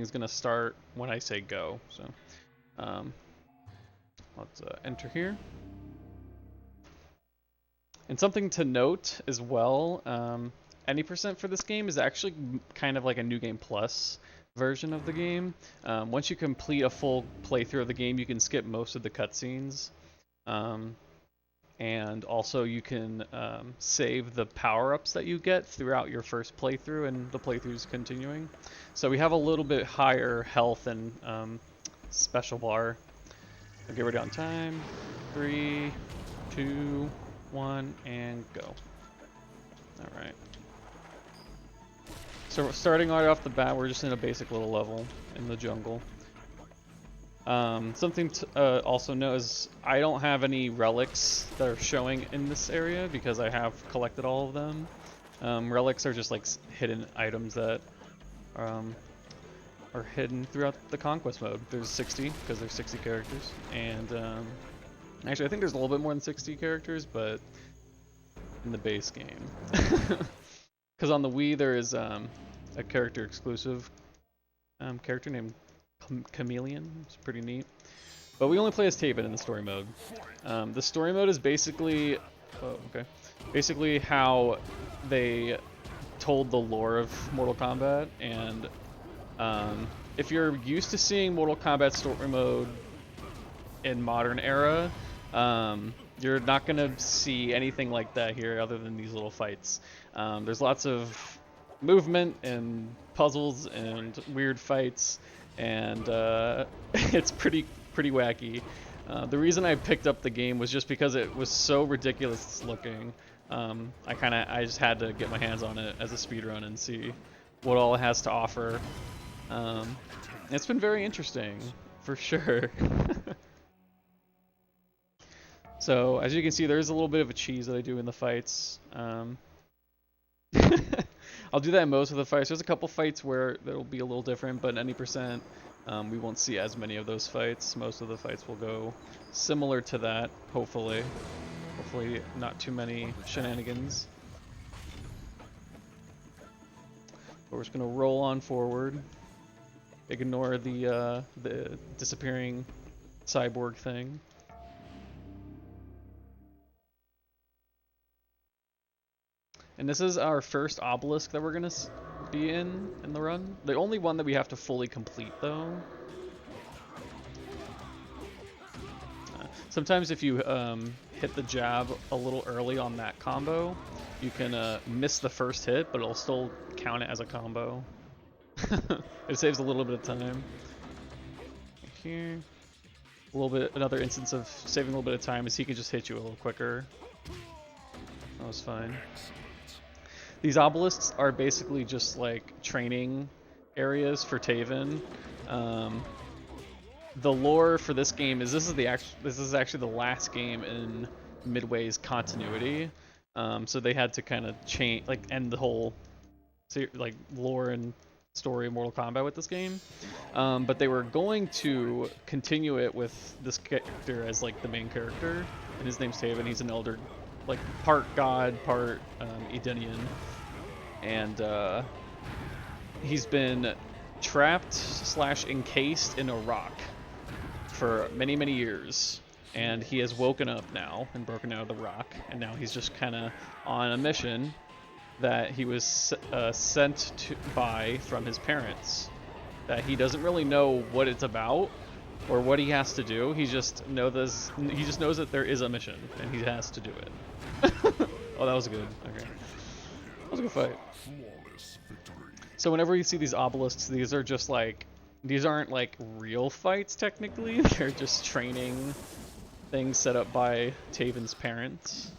everything's gonna start when I say go. So let's enter here. And something to note as well, any percent for this game is actually kind of like a New Game Plus version of the game. Once you complete a full playthrough of the game, you can skip most of the cutscenes. And also you can save the power-ups that you get throughout your first playthrough and the playthroughs continuing. So we have a little bit higher health and special bar. Okay, we're down time. 3, 2, 1, and go. Alright. So starting right off the bat, we're just in a basic little level in the jungle. Something to also note is I don't have any relics that are showing in this area because I have collected all of them. Relics are just like hidden items that are hidden throughout the Conquest mode. There's 60 because there's 60 characters, and actually I think there's a little bit more than 60 characters, but in the base game. Because on the Wii there is a character exclusive character named Chameleon. It's pretty neat. But we only play as Taven in the story mode. The story mode is basically basically how they told the lore of Mortal Kombat, and if you're used to seeing Mortal Kombat story mode in modern era, you're not gonna see anything like that here other than these little fights. There's lots of movement and puzzles and weird fights, and it's pretty wacky. The reason I picked up the game was just because it was so ridiculous looking. I just had to get my hands on it as a speedrun and see what all it has to offer. It's been very interesting, for sure. So, as you can see, there's a little bit of a cheese that I do in the fights. I'll do that in most of the fights. There's a couple fights where it'll be a little different, but 90%, we won't see as many of those fights. Most of the fights will go similar to that, hopefully. Hopefully not too many shenanigans. But we're just gonna roll on forward. Ignore the disappearing cyborg thing. And this is our first obelisk that we're gonna be in the run. The only one that we have to fully complete, though. Sometimes if you hit the jab a little early on that combo, you can miss the first hit, but it'll still count it as a combo. It saves a little bit of time. Here, another instance of saving a little bit of time is he can just hit you a little quicker. That was fine. These obelisks are basically just like training areas for Taven. The lore for this game is this is actually the last game in Midway's continuity. So they had to kind of change, like, end the whole like lore and story of Mortal Kombat with this game. But they were going to continue it with this character as like the main character, and his name's Taven. He's an elder, like part god, part Edenian, and he's been trapped / encased in a rock for many years, and he has woken up now and broken out of the rock, and now he's just kind of on a mission that he was sent from his parents, that he doesn't really know what it's about or what he has to do. He just knows that there is a mission and he has to do it. Oh, that was good. Okay, that was a good fight. So whenever you see these obelisks, these aren't like real fights technically. They're just training things set up by Taven's parents.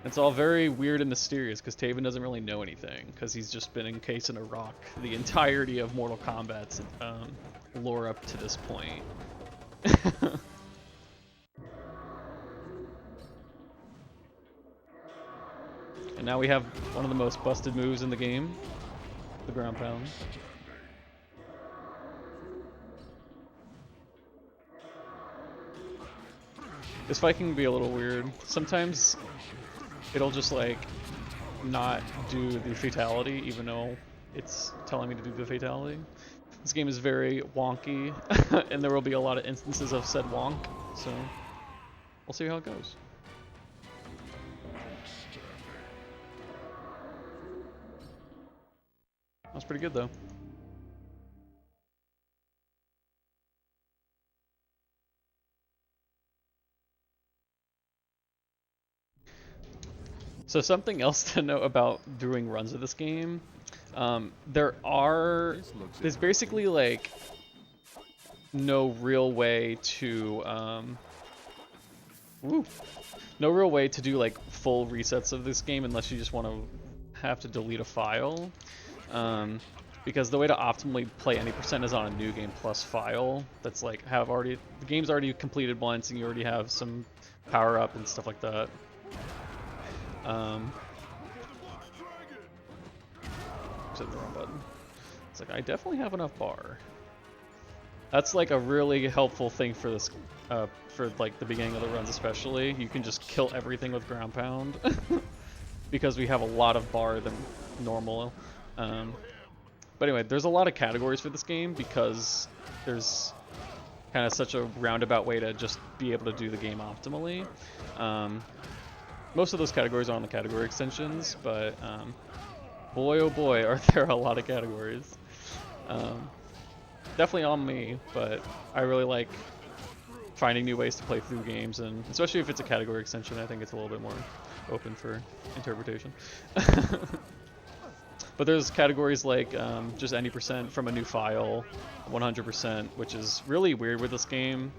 It's all very weird and mysterious because Taven doesn't really know anything because he's just been encased in a rock the entirety of Mortal Kombat's lore up to this point. And now we have one of the most busted moves in the game, the ground pound. This fight can be a little weird. Sometimes it'll just like not do the fatality even though it's telling me to do the fatality. This game is very wonky, and there will be a lot of instances of said wonk, so we'll see how it goes. That was pretty good though. So something else to note about doing runs of this game, there's basically like no real way to no real way to do like full resets of this game unless you just want to have to delete a file, because the way to optimally play any percent is on a new game plus file that's like the game's already completed once and you already have some power up and stuff like that. Hit the wrong button. It's like, I definitely have enough bar. That's like a really helpful thing for this, for like the beginning of the runs especially. You can just kill everything with ground pound because we have a lot of bar than normal. But anyway, there's a lot of categories for this game because there's kind of such a roundabout way to just be able to do the game optimally. Most of those categories are on the category extensions, but boy oh boy are there a lot of categories. Definitely on me, but I really like finding new ways to play through games, and especially if it's a category extension, I think it's a little bit more open for interpretation. But there's categories like just any percent from a new file, 100%, which is really weird with this game.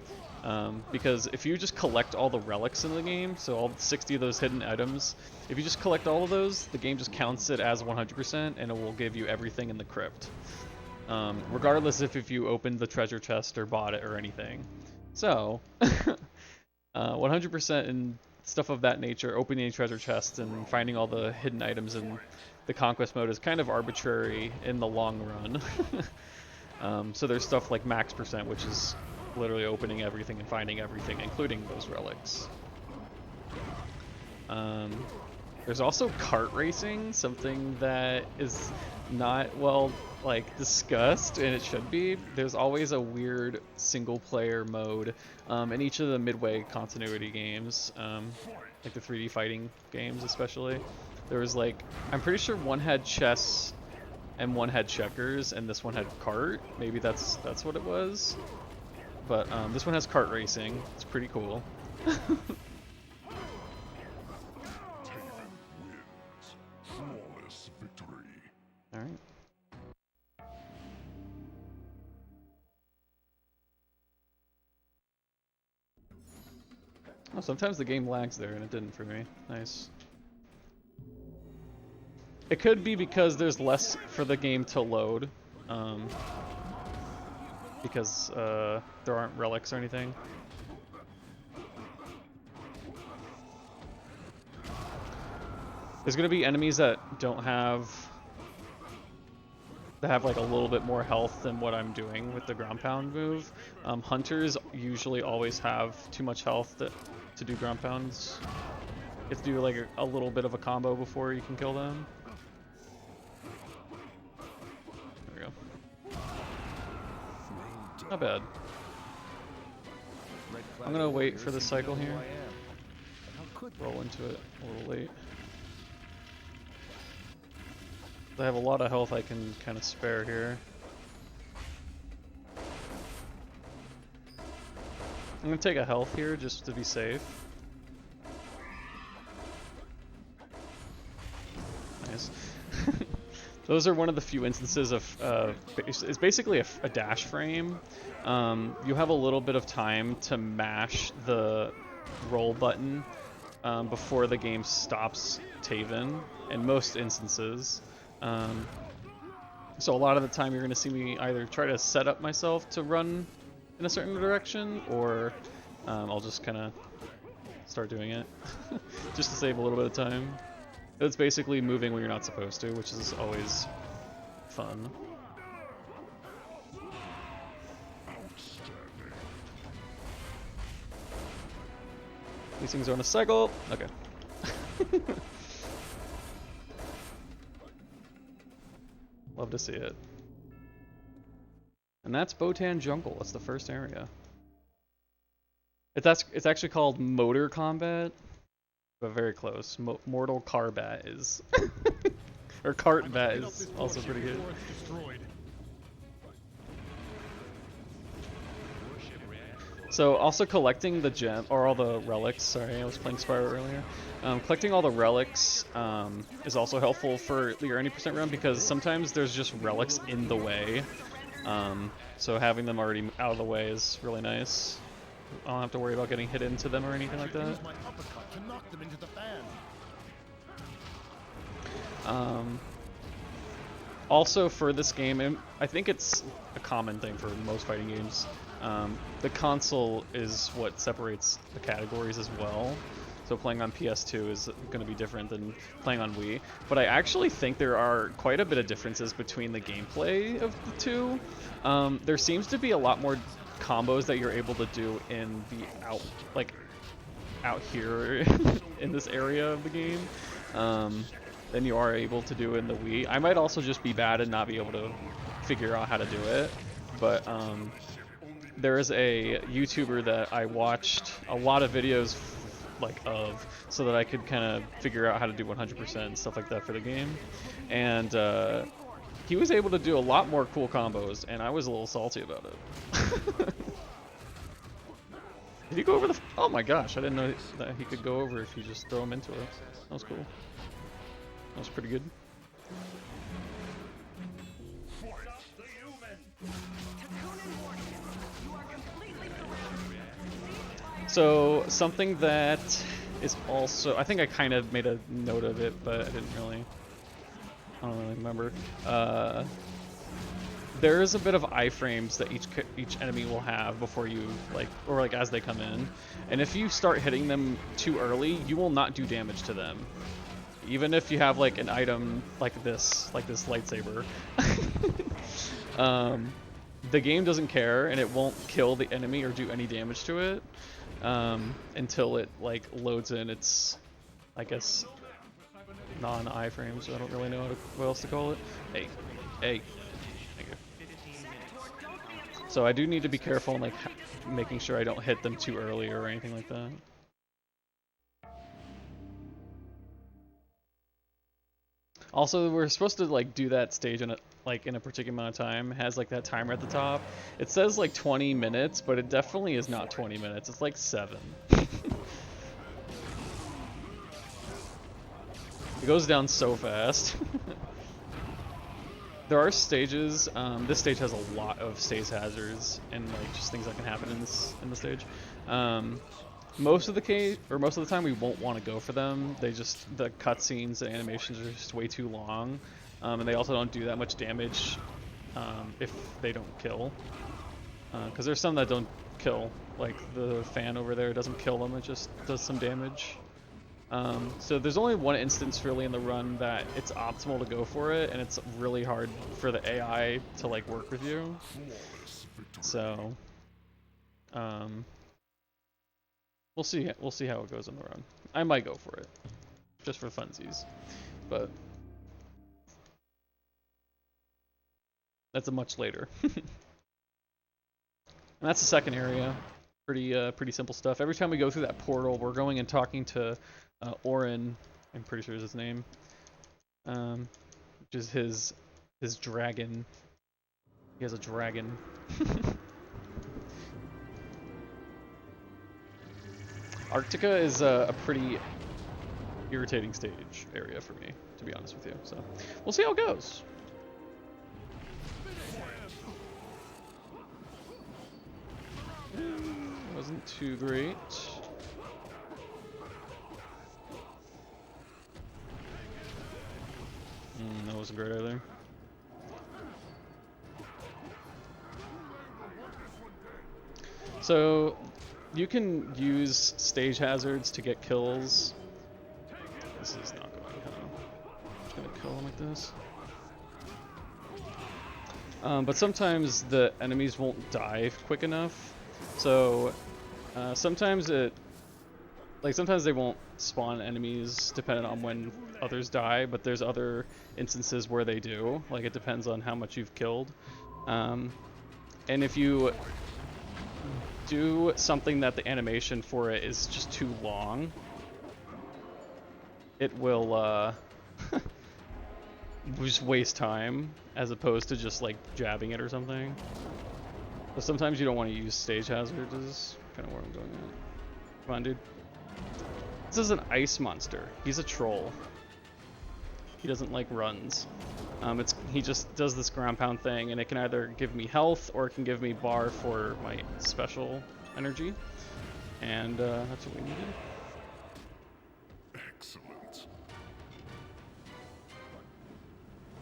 Because if you just collect all the relics in the game, so all 60 of those hidden items, if you just collect all of those, the game just counts it as 100% and it will give you everything in the crypt. Regardless if you opened the treasure chest or bought it or anything. So, 100% and stuff of that nature, opening a treasure chest and finding all the hidden items in the Konquest mode is kind of arbitrary in the long run. So there's stuff like max percent, which is literally opening everything and finding everything, including those relics. There's also kart racing, something that is not well discussed, and it should be. There's always a weird single player mode in each of the Midway continuity games, like the 3D fighting games especially. There was I'm pretty sure one had chess and one had checkers, and this one had kart. Maybe that's what it was. But this one has kart racing. It's pretty cool. Alright. Oh, sometimes the game lags there, and it didn't for me. Nice. It could be because there's less for the game to load. Because there aren't relics or anything. There's gonna be enemies that have like a little bit more health than what I'm doing with the ground pound move. Hunters usually always have too much health to do ground pounds. You have to do like a little bit of a combo before you can kill them. There we go. Not bad. I'm gonna wait for the cycle here. Roll into it a little late. I have a lot of health I can kind of spare here. I'm gonna take a health here just to be safe. Nice. Those are one of the few instances of it's basically a dash frame. You have a little bit of time to mash the roll button before the game stops Taven in most instances. So a lot of the time you're going to see me either try to set up myself to run in a certain direction, or I'll just kind of start doing it just to save a little bit of time. It's basically moving when you're not supposed to, which is always fun. These things are on a cycle. Okay. Love to see it. And that's Botan Jungle. That's the first area. It's actually called Motor Combat, but very close. Mortal Kombat is, or Kartbat is also pretty good. So also collecting the gem, or all the relics, sorry, I was playing Spyro earlier. Collecting all the relics is also helpful for your 90% run because sometimes there's just relics in the way. So having them already out of the way is really nice. I don't have to worry about getting hit into them or anything like that. Also for this game, I think it's a common thing for most fighting games. The console is what separates the categories as well. So playing on PS2 is going to be different than playing on Wii. But I actually think there are quite a bit of differences between the gameplay of the two. There seems to be a lot more combos that you're able to do in the out here in this area of the game than you are able to do in the Wii. I might also just be bad and not be able to figure out how to do it, but there is a YouTuber that I watched a lot of videos of so that I could kind of figure out how to do 100% and stuff like that for the game, and he was able to do a lot more cool combos, and I was a little salty about it. Did he go over the... Oh my gosh, I didn't know that he could go over if you just throw him into it. That was cool. That was pretty good. So, something that is also... I think I kind of made a note of it, but I don't really remember. There is a bit of iframes that each enemy will have before you, as they come in. And if you start hitting them too early, you will not do damage to them. Even if you have an item like this lightsaber. The game doesn't care, and it won't kill the enemy or do any damage to it until it loads in its, I guess, non-iframes. I don't really know what else to call it. Hey. Thank you. So I do need to be careful in making sure I don't hit them too early or anything like that. Also, we're supposed to do that stage in a particular amount of time. It has that timer at the top. It says 20 minutes, but it definitely is not 20 minutes. It's 7. It goes down so fast. There are stages. This stage has a lot of stage hazards and just things that can happen in the stage. Most of the time we won't want to go for them. The cutscenes and animations are just way too long, and they also don't do that much damage if they don't kill. Because there's some that don't kill, like the fan over there doesn't kill them; it just does some damage. So there's only one instance really in the run that it's optimal to go for it, and it's really hard for the AI to work with you. So, we'll see how it goes in the run. I might go for it, just for funsies, but that's a much later. And that's the second area. Pretty simple stuff. Every time we go through that portal, we're going and talking to Orin, I'm pretty sure is his name, which is his dragon. He has a dragon. Arctica is a pretty irritating stage area for me, to be honest with you. So we'll see how it goes. Wasn't too great. That wasn't great either. So you can use stage hazards to get kills. This is not going to happen. I'm just gonna kill him like this. But sometimes the enemies won't die quick enough. So sometimes sometimes they won't spawn enemies depending on when others die, but there's other instances where they do. It depends on how much you've killed. And if you do something that the animation for it is just too long, it will just waste time as opposed to just like jabbing it or something. But sometimes you don't want to use stage hazards, is kind of where I'm going at. Come on, dude. This is an ice monster. He's a troll. He doesn't like runs. He just does this ground pound thing, and it can either give me health or it can give me bar for my special energy. And that's what we needed. Excellent.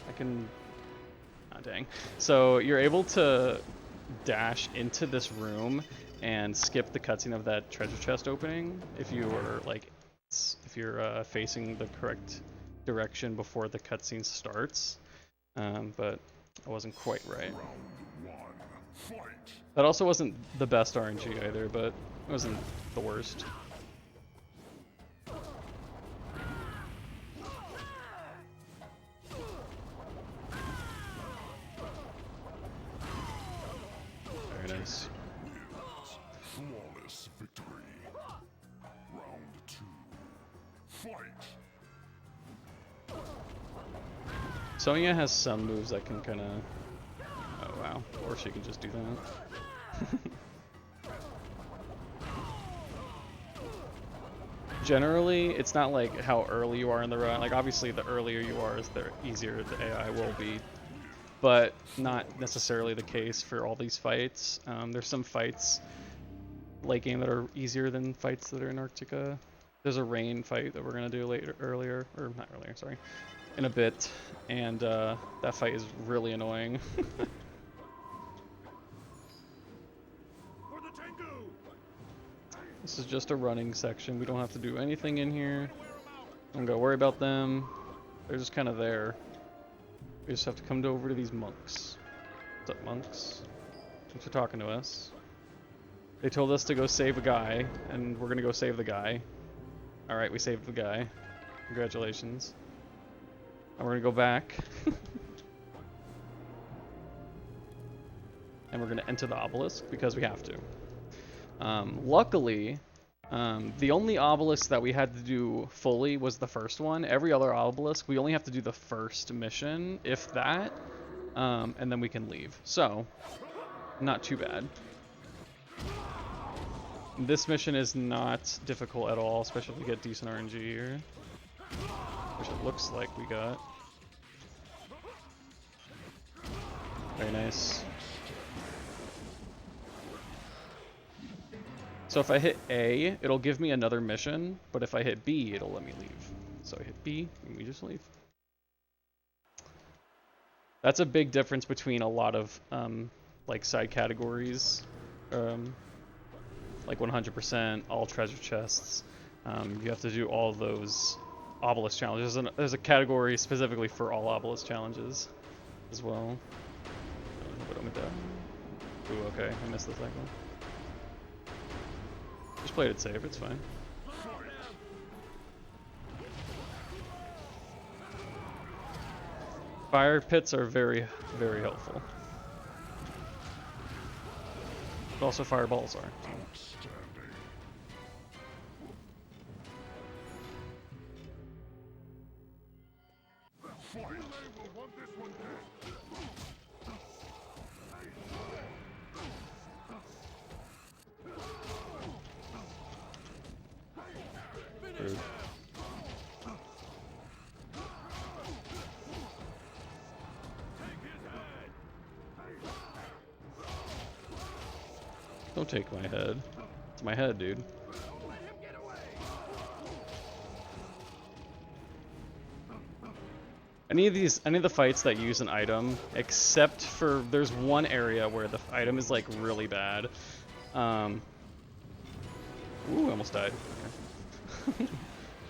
I can... Ah, dang. So you're able to dash into this room and skip the cutscene of that treasure chest opening if you were like, if you're facing the correct direction before the cutscene starts. But I wasn't quite right. That also wasn't the best RNG either, but it wasn't the worst. Very nice. Flawless victory. Round 2. Fight. Sonya has some moves that can kind of... Oh wow, or she can just do that. Generally, it's not like how early you are in the run. Like obviously the earlier you are, the easier the AI will be. But not necessarily the case for all these fights. There's some fights late game that are easier than fights that are in Arctica. There's a rain fight that we're gonna do in a bit, and that fight is really annoying. This is just a running section. We don't have to do anything in here. Don't gotta worry about them. They're just kind of there. We just have to come over to these monks. What's up, monks? Thanks for talking to us. They told us to go save a guy, and we're gonna go save the guy. Alright, we saved the guy. Congratulations. And we're gonna go back. And we're gonna enter the obelisk because we have to. Luckily, the only obelisk that we had to do fully was the first one. Every other obelisk, we only have to do the first mission, if that, and then we can leave. So, not too bad. This mission is not difficult at all, especially if we get decent RNG here. Which it looks like we got. Very nice. So if I hit A, it'll give me another mission, but if I hit B, it'll let me leave. So I hit B, and we just leave. That's a big difference between a lot of like side categories, like 100%, all treasure chests. You have to do all those obelisk challenges, and there's a category specifically for all obelisk challenges as well. Ooh, okay, I missed the cycle. Just played it safe, it's fine. Fire pits are very, very helpful. But also fireballs are. Rude. Don't take my head. It's my head, dude. Any of the fights that use an item, except for there's one area where the item is like really bad. Ooh, I almost died. Okay.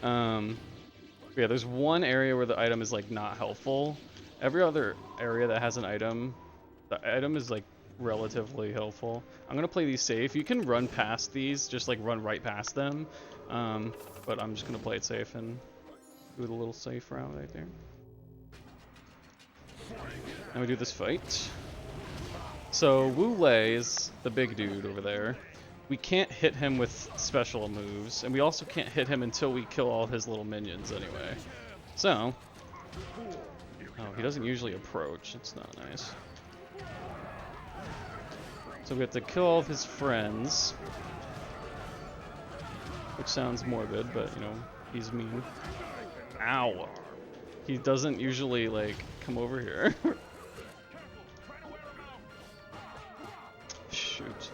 Yeah, there's one area where the item is like not helpful. Every other area that has an item, the item is like relatively helpful. I'm gonna play these safe. You can run past these, just like run right past them. But I'm just gonna play it safe and do the little safe route right there. And we do this fight. So Wu Lei is the big dude over there. We can't hit him with special moves, and we also can't hit him until we kill all his little minions anyway. So, oh, he doesn't usually approach. It's not nice. So we have to kill all of his friends, which sounds morbid, but you know, he's mean. Ow! He doesn't usually like come over here. Shoot.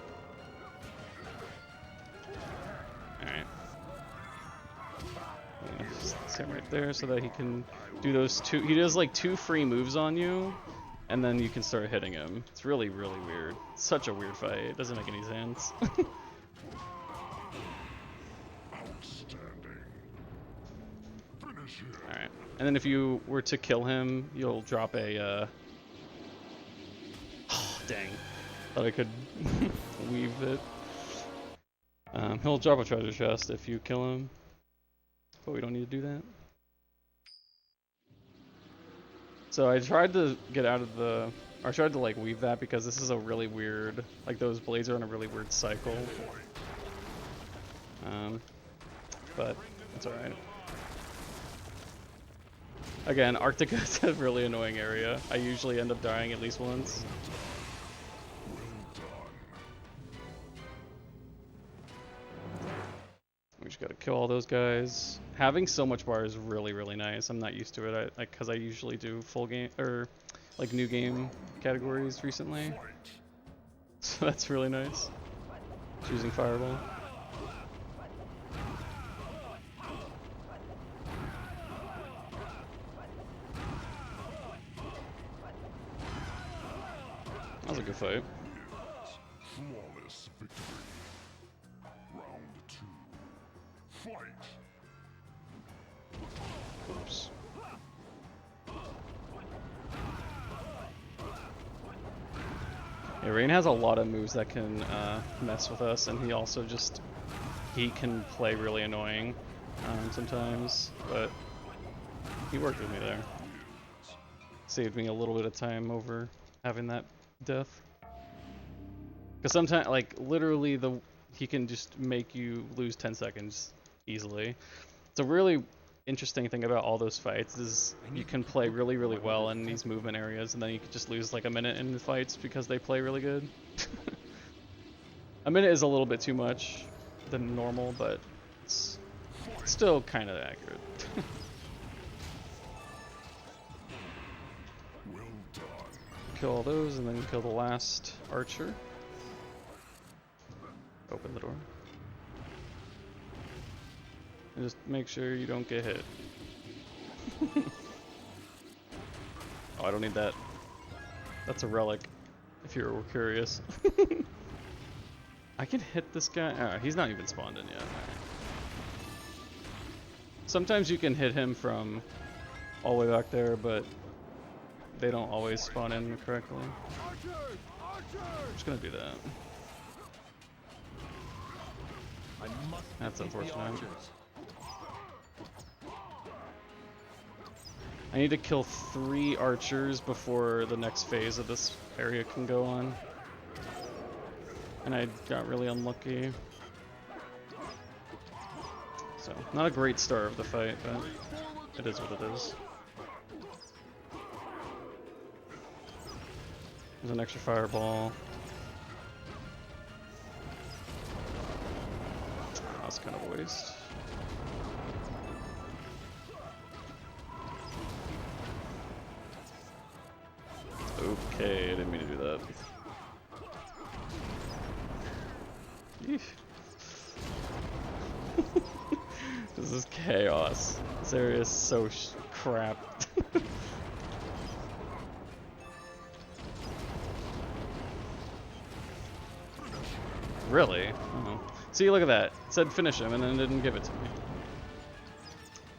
Alright. Set him right there so that he can do those two. He does like 2 free moves on you, and then you can start hitting him. It's really, really weird. It's such a weird fight. It doesn't make any sense. Alright. And then if you were to kill him, you'll drop a, oh, dang. Thought I could weave it. He'll drop a treasure chest if you kill him. But we don't need to do that. So I tried to get out of the... Or I tried to like weave that because this is a really weird... Like those blades are in a really weird cycle. But it's alright. Again, Arctica is a really annoying area. I usually end up dying at least once. We just gotta kill all those guys. Having so much bar is really, really nice. I'm not used to it, because I usually do full game, or like new game categories recently. So that's really nice. Choosing Fireball. That was a good fight. Flawless victory. Round 2. Fight. Oops. Yeah, Raiden has a lot of moves that can mess with us, and he also just he can play really annoying sometimes, but he worked with me there. Saved me a little bit of time over having that death. Because sometimes, like, literally, he can just make you lose 10 seconds easily. It's a really interesting thing about all those fights is you can play really, really well in these movement areas, and then you can just lose like a minute in the fights because they play really good. A minute is a little bit too much than normal, but it's still kind of accurate. Kill all those, and then kill the last archer. Open the door. And just make sure you don't get hit. Oh, I don't need that. That's a relic, if you were curious. I can hit this guy. Oh, he's not even spawned in yet. Sometimes you can hit him from all the way back there, but they don't always spawn in correctly. I'm just gonna do that. That's unfortunate. I need to kill 3 archers before the next phase of this area can go on. And I got really unlucky. So, not a great start of the fight, but it is what it is. There's an extra fireball. That's kind of a waste. Okay, I didn't mean to do that. Eesh. This is chaos. This area is so crap. Really? Oh. See, look at that. It said finish him and then it didn't give it to me.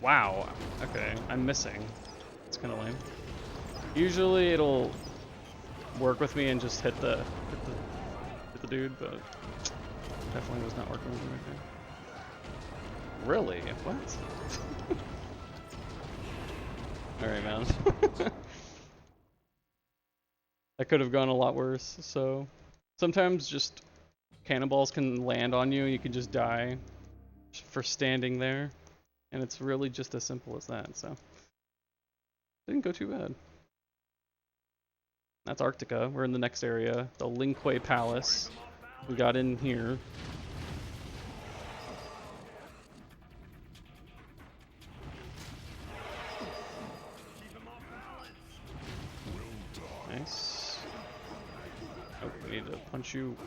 Wow. Okay, I'm missing. It's kind of lame. Usually it'll work with me and just hit the dude, but definitely was not working with me right there. Really? What? Alright, man. That could have gone a lot worse. So sometimes just cannonballs can land on you. You can just die for standing there, and it's really just as simple as that. So didn't go too bad. That's Arctica. We're in the next area, the Linkway Palace. We got in here. Nice. Oh, we need to punch you.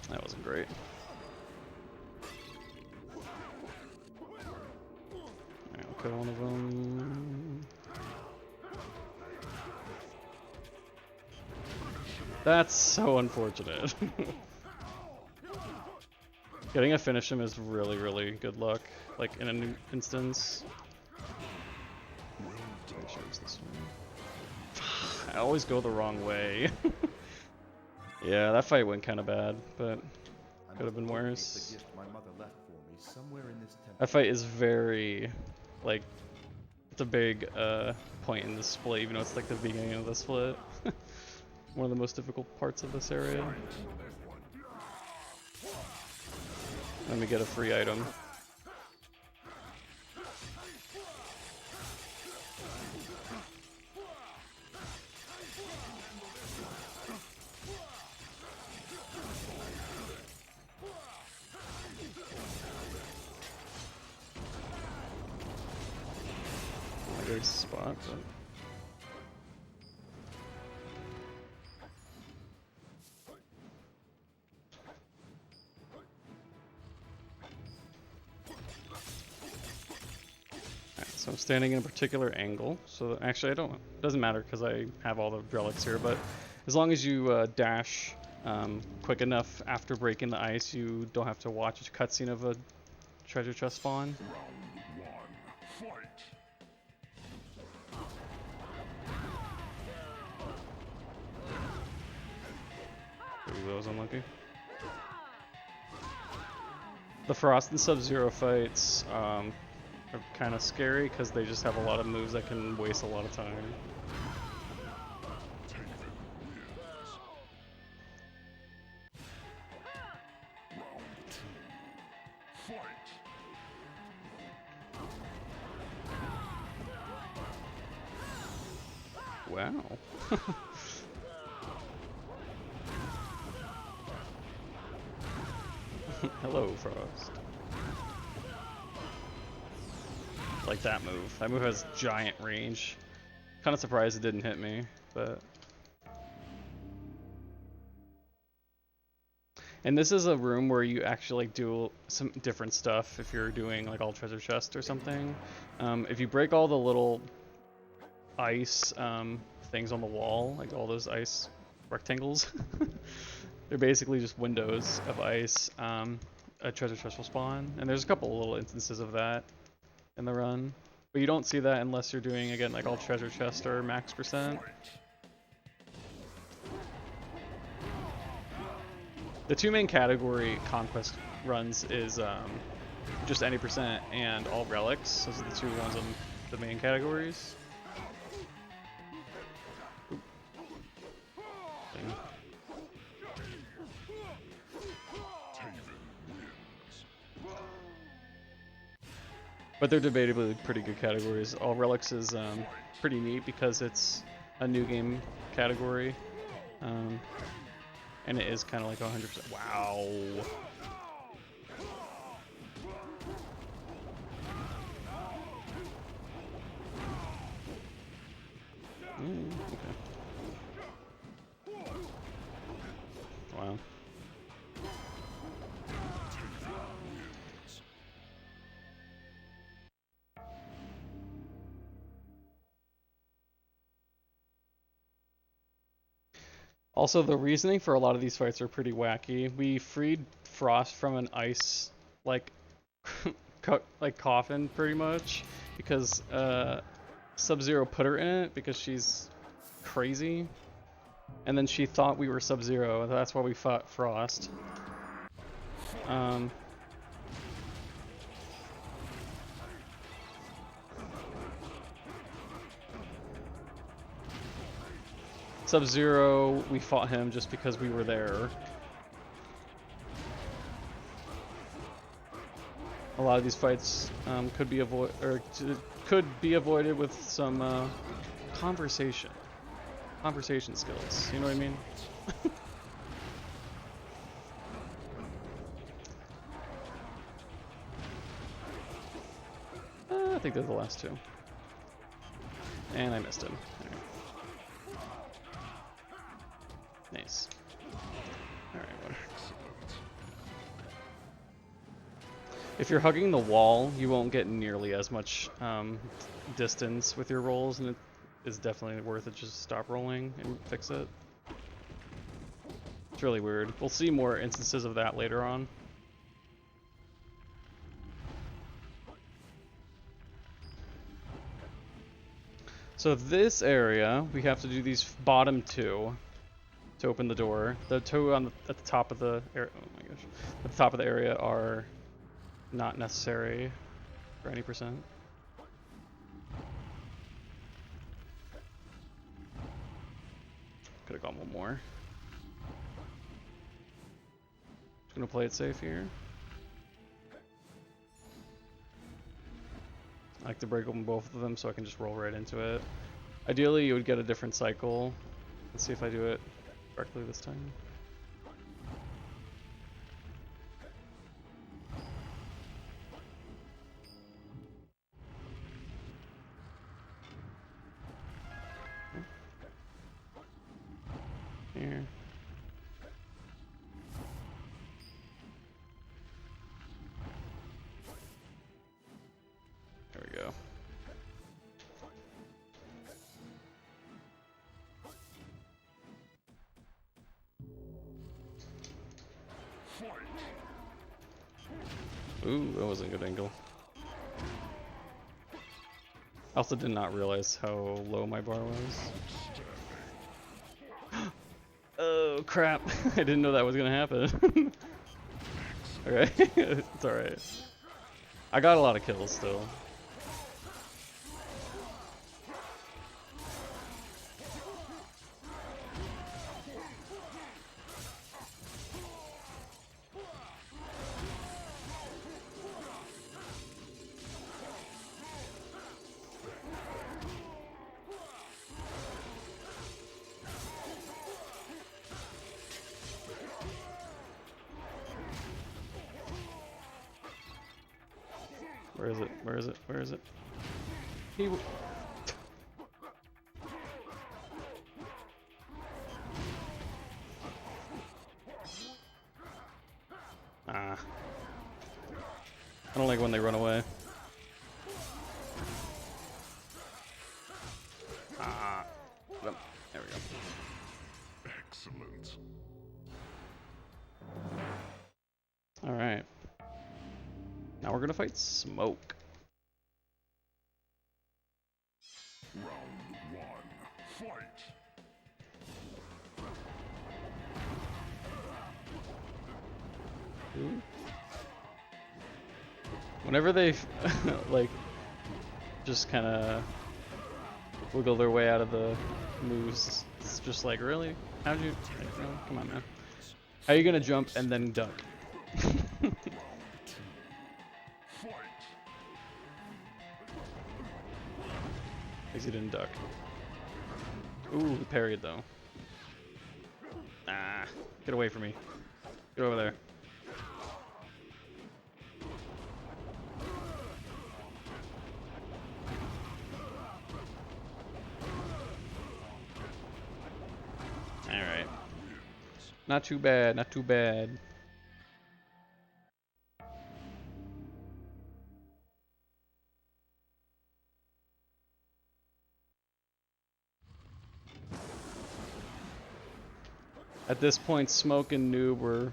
That wasn't great. Alright, I'll kill one of them. That's so unfortunate. Getting a finish him is really, really good luck. Like in a new instance. Pretty sure it's this one. I always go the wrong way. Yeah, that fight went kind of bad, but could have been worse. That fight is very, like, it's a big point in the split, even though it's like the beginning of the split. One of the most difficult parts of this area. Let me get a free item. Good spot, but... So I'm standing in a particular angle, so actually it doesn't matter because I have all the relics here, but as long as you dash quick enough after breaking the ice, you don't have to watch a cutscene of a treasure chest spawn. Ooh, that was unlucky. The Frost and Sub-Zero fights are kind of scary because they just have a lot of moves that can waste a lot of time. Wow. Hello, Frost. Like that move. That move has giant range. Kind of surprised it didn't hit me, but... And this is a room where you actually like do some different stuff if you're doing like all treasure chest or something. If you break all the little ice things on the wall, like all those ice rectangles, they're basically just windows of ice. A treasure chest will spawn, and there's a couple of little instances of that in the run, but you don't see that unless you're doing, again, like all treasure chest or max %. The two main category Konquest runs is just any % and all relics. Those are the two ones on the main categories. But they're debatably pretty good categories. All relics is pretty neat because it's a new game category. And it is kind of like 100%. Wow. Okay. Wow. Also, the reasoning for a lot of these fights are pretty wacky. We freed Frost from an ice, like, like coffin, pretty much, because Sub-Zero put her in it because she's crazy. And then she thought we were Sub-Zero, and that's why we fought Frost. Sub-Zero, we fought him just because we were there. A lot of these fights could be avoided with some conversation skills. You know what I mean? I think they're the last two, and I missed him. All right. Nice. All right. Well. If you're hugging the wall, you won't get nearly as much distance with your rolls, and it is definitely worth it. Just stop rolling and fix it. It's really weird. We'll see more instances of that later on. So this area, we have to do these bottom two to open the door. The two at the top of the area, oh my gosh, at the top of the area are not necessary for any percent. Could have gone one more. Just gonna play it safe here. I like to break open both of them so I can just roll right into it. Ideally, you would get a different cycle. Let's see if I do it correctly this time. Here. There we go. Ooh, that was a good angle. I also did not realize how low my bar was. Oh crap, I didn't know that was gonna happen. Okay, it's alright. I got a lot of kills still. Where is it? Where is it? Where is it? He I don't like when they run away. There we go. Excellent. All right. Now we're gonna fight Smoke. Round one, fight. Ooh. Whenever they like just kind of wiggle their way out of the moves, it's just like, really? How'd you? Like, no, come on, man. How are you gonna jump and then duck? Because he didn't duck. Ooh, he parried though. Ah, get away from me. Get over there. Alright. Not too bad, not too bad. At this point, Smoke and Noob were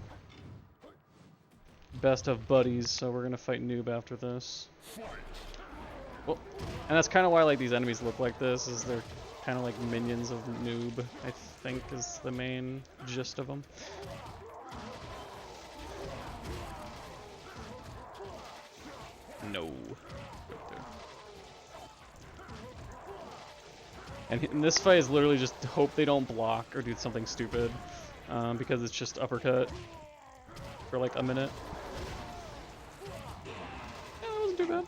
best of buddies, so we're gonna fight Noob after this. Well, and that's kind of why like these enemies look like this, is they're kind of like minions of Noob, I think is the main gist of them. No. And in this fight is literally just hope they don't block or do something stupid, because it's just uppercut for like a minute. Yeah, that wasn't too bad.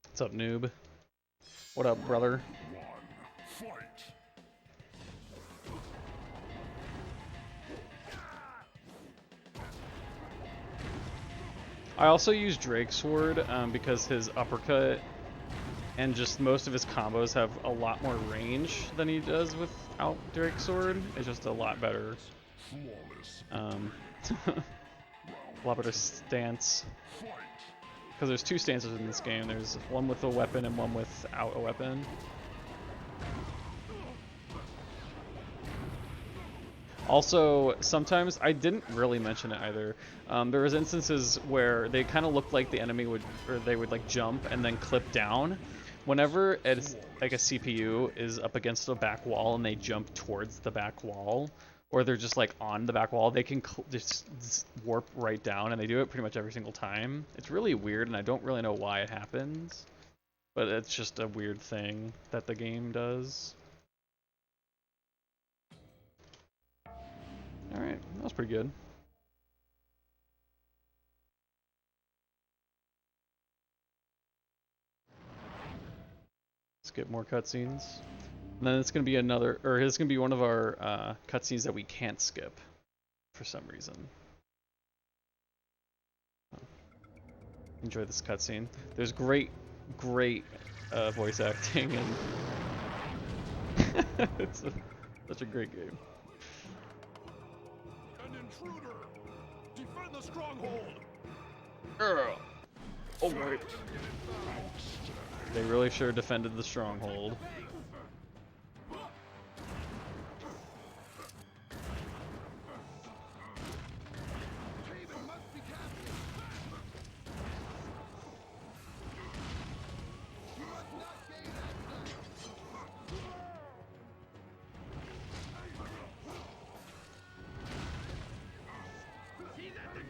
What's up, noob? What up, brother? I also use Drake's Sword because his uppercut and just most of his combos have a lot more range than he does without Drake's Sword. It's just a lot better, a lot better stance. Because there's two stances in this game. There's one with a weapon and one without a weapon. Also, sometimes, I didn't really mention it either, there was instances where they kind of looked like the enemy would, or they would like jump and then clip down. Whenever it's like a CPU is up against a back wall and they jump towards the back wall, or they're just like on the back wall, they can just warp right down, and they do it pretty much every single time. It's really weird, and I don't really know why it happens, but it's just a weird thing that the game does. Alright, that was pretty good. Let's get more cutscenes. And then it's going to be another, or it's going to be one of our cutscenes that we can't skip for some reason. Enjoy this cutscene. There's great voice acting, and it's such a great game. An intruder! Defend the stronghold! Oh my. They really sure defended the stronghold.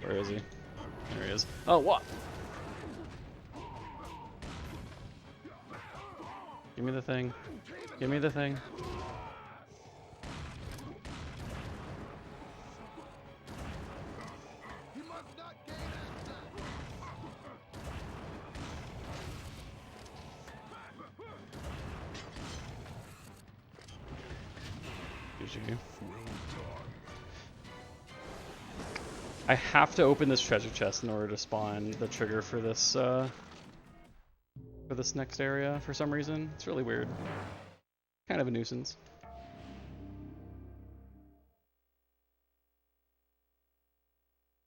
Where is he? There he is. Oh, what? Give me the thing. Give me the thing. GG. I have to open this treasure chest in order to spawn the trigger for this next area for some reason. It's really weird. Kind of a nuisance.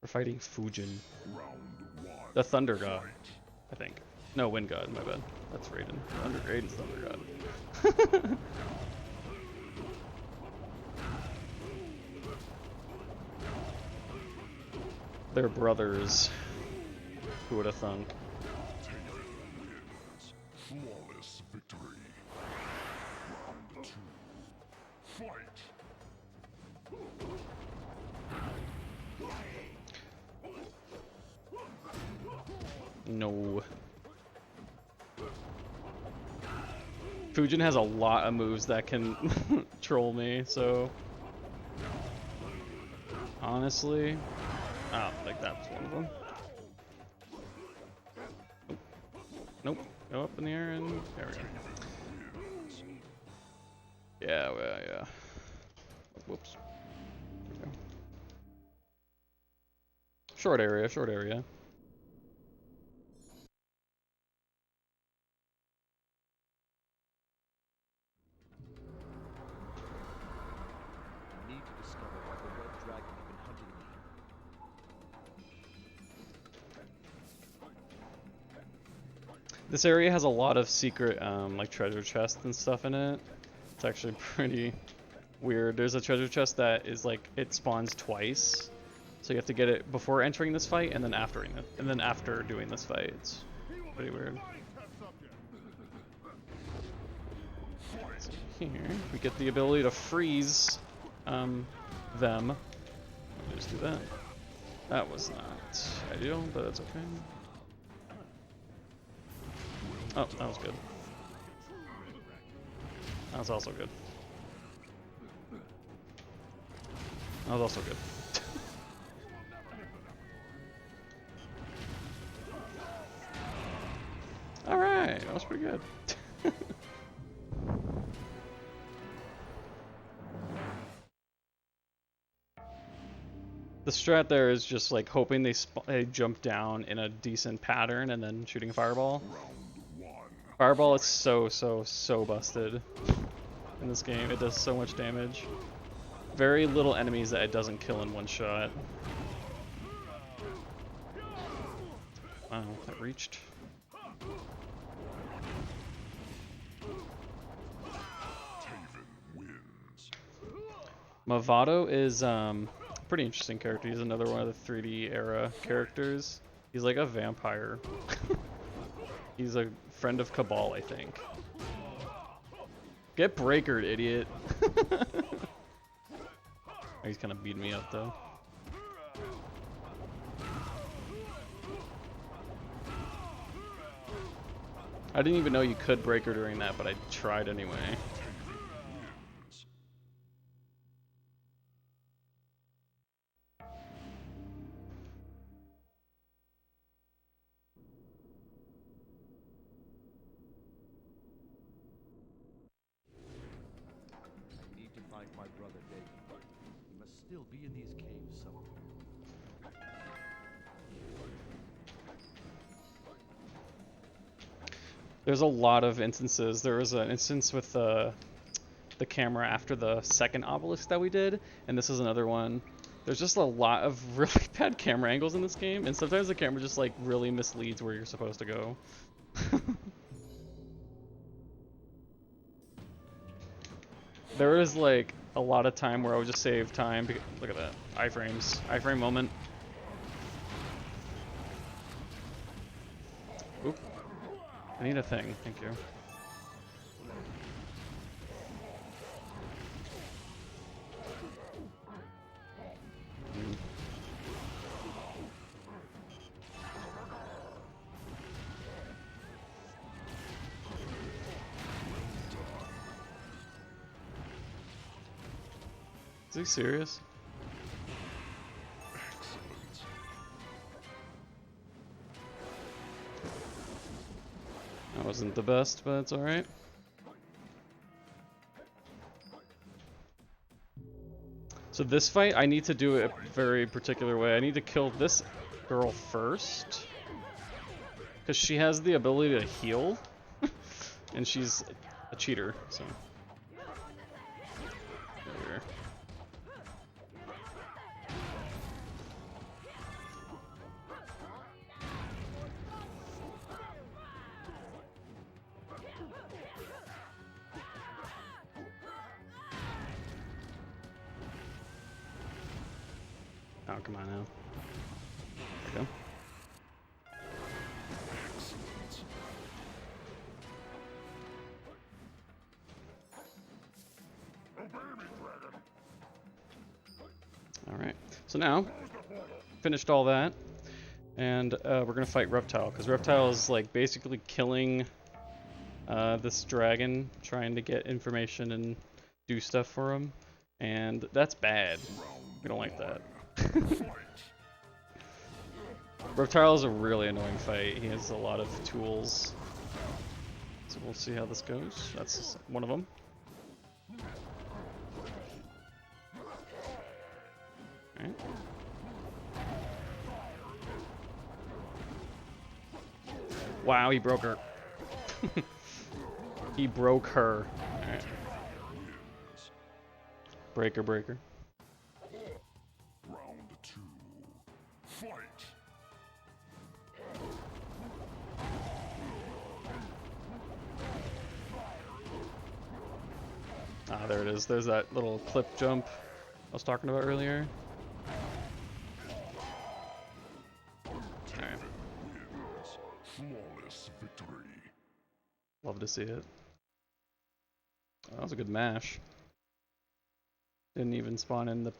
We're fighting Fujin. The Thunder God, I think. No, Wind God, my bad. That's Raiden. Raiden's Thunder God. They're brothers. Who would have thunk? Flawless victory. Round 2. Fight. No. Fujin has a lot of moves that can troll me, so honestly, I don't think that was one of them. Nope. Go up in the air and there we go. Yeah, well, yeah. Whoops. There we go. Short area, short area. Need to discover why the red dragon have been hunting me. This area has a lot of secret, like treasure chests and stuff in it. It's actually pretty weird. There's a treasure chest that is like, it spawns twice. So you have to get it before entering this fight, and then after doing this fight. It's pretty weird. So here we get the ability to freeze them. Let me just do that. That was not ideal, but that's okay. Oh, that was good. That was also good. That was also good. Alright, that was pretty good. The strat there is just like hoping they jump down in a decent pattern and then shooting a fireball. Fireball is so busted in this game. It does so much damage. Very little enemies that it doesn't kill in one shot. Wow, that reached. Mavado is pretty interesting character. He's another one of the 3D era characters. He's like a vampire. He's a friend of Cabal, I think. Get breakered, idiot. He's kind of beating me up though. I didn't even know you could breaker during that, but I tried anyway. My brother Dagon. He must still be in these caves somewhere. There's a lot of instances. There was an instance with the camera after the second obelisk that we did, and this is another one. There's just a lot of really bad camera angles in this game, and sometimes the camera just like really misleads where you're supposed to go. There was like a lot of time where I would just save time. Look at that. Iframe moment. Oop. I need a thing. Thank you. Is he serious? Excellent. That wasn't the best, but it's alright. So this fight, I need to do it a very particular way. I need to kill this girl first, because she has the ability to heal, and she's a cheater, so. Here. Oh, come on now. There we go. Excellent. Alright, so now, finished all that, and we're gonna fight Reptile, because Reptile is like basically killing this dragon, trying to get information and do stuff for him, and that's bad. We don't like that. Reptile is a really annoying fight. He has a lot of tools. So we'll see how this goes. That's one of them. Alright. Wow, he broke her. He broke her. Alright. Breaker, breaker. Round 2. Fight. Ah, there it is. There's that little clip jump I was talking about earlier. victory. Love to see it. Oh, that was a good mash. Didn't even spawn in the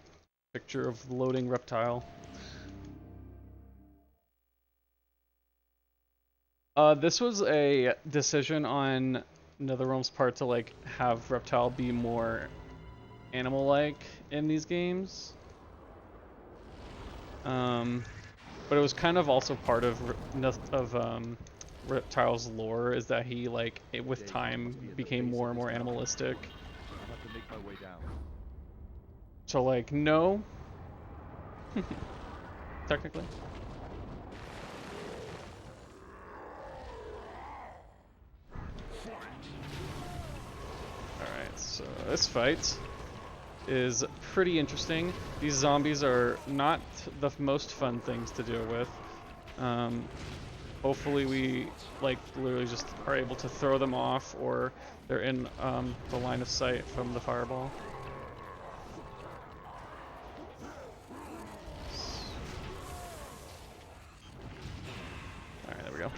picture of loading Reptile. This was a decision on NetherRealm's part to like have Reptile be more animal-like in these games. But it was kind of also part of Reptile's lore, is that he like with time became more and more animalistic. I'll have to make my way down. So like no, technically. Alright, so this fight is pretty interesting. These zombies are not the most fun things to deal with. Hopefully we like literally just are able to throw them off, or they're in the line of sight from the fireball. Alright, there we go.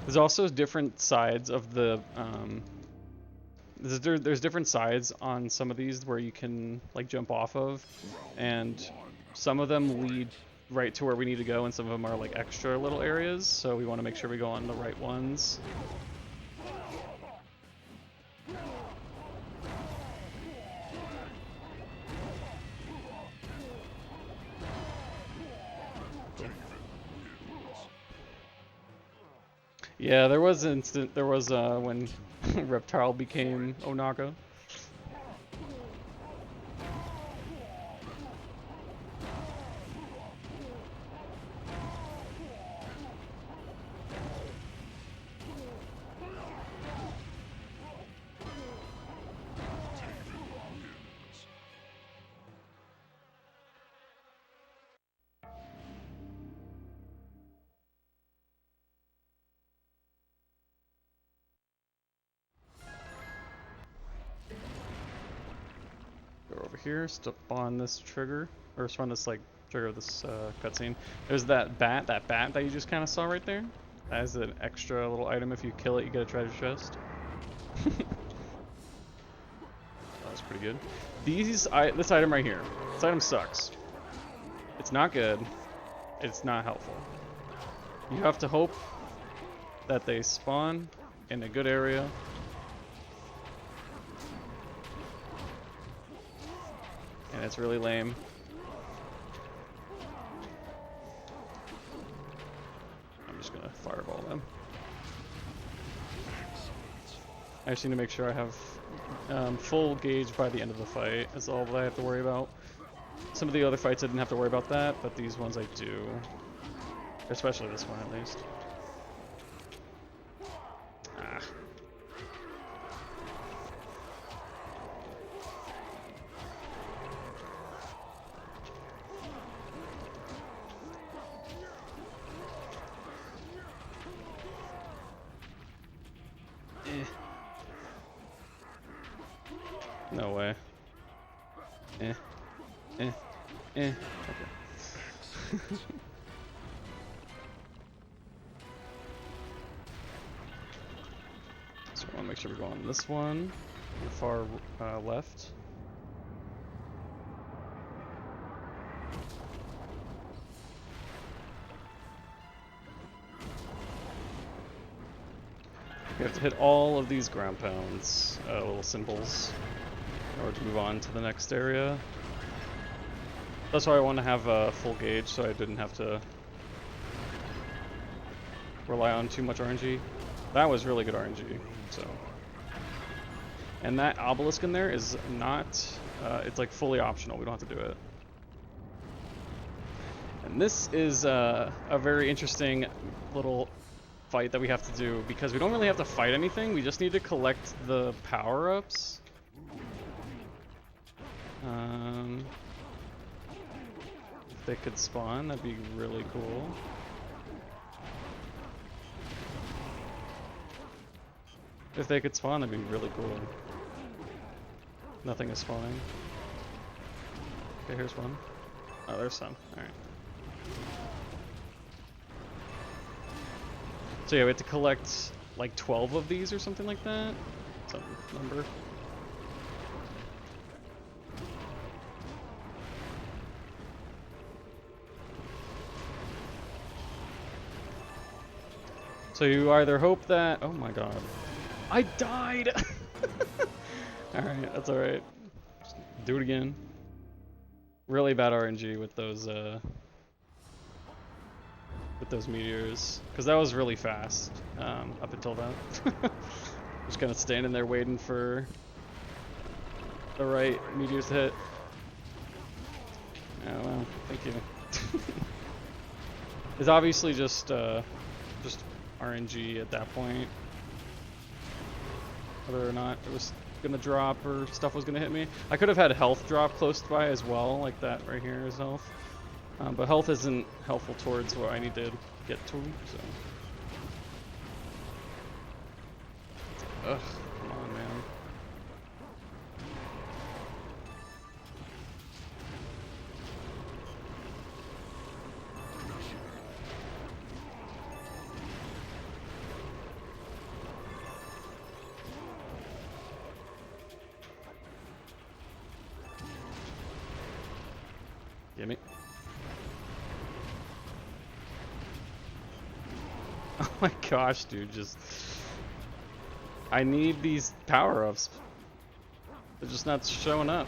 There's also different sides of the there's different sides on some of these where you can like jump off of, and some of them lead right to where we need to go, and some of them are like extra little areas, so we want to make sure we go on the right ones. Yeah, there was when Reptile became Onaga. Go over here, step on this trigger, or spawn this like trigger of this cutscene. There's that bat that you just kind of saw right there. That is an extra little item. If you kill it, you get a treasure chest. That was pretty good. This item right here. This item sucks. It's not good. It's not helpful. You have to hope that they spawn in a good area. And it's really lame. I'm just gonna fireball them. I just need to make sure I have full gauge by the end of the fight. That's all that I have to worry about. Some of the other fights I didn't have to worry about that, but these ones I do. Especially this one, at least. Ah. No way. Okay. So I want to make sure we go on this one, the far left. We have to hit all of these ground pounds, little symbols, in order to move on to the next area. That's why I want to have a full gauge, so I didn't have to rely on too much RNG. That was really good RNG, so. And that obelisk in there is not, it's like fully optional, we don't have to do it. And this is a very interesting little fight that we have to do, because we don't really have to fight anything, we just need to collect the power-ups. If they could spawn, that'd be really cool. If they could spawn, that'd be really cool. Nothing is spawning. Okay, here's one. Oh, there's some. Alright. So yeah, we have to collect like 12 of these or something like that. Some number. So you either hope that... Oh my god. I died! Alright, that's alright. Just do it again. Really bad RNG with those meteors. Because that was really fast up until then. Just kind of standing there waiting for the right meteors to hit. Oh well, thank you. It's obviously just RNG at that point. Whether or not it was gonna drop or stuff was gonna hit me. I could have had health drop close by as well, like that right here is health. But health isn't helpful towards what I need to get to, so. Ugh, come on, man. Gimme. Oh my gosh, dude, just... I need these power-ups. They're just not showing up.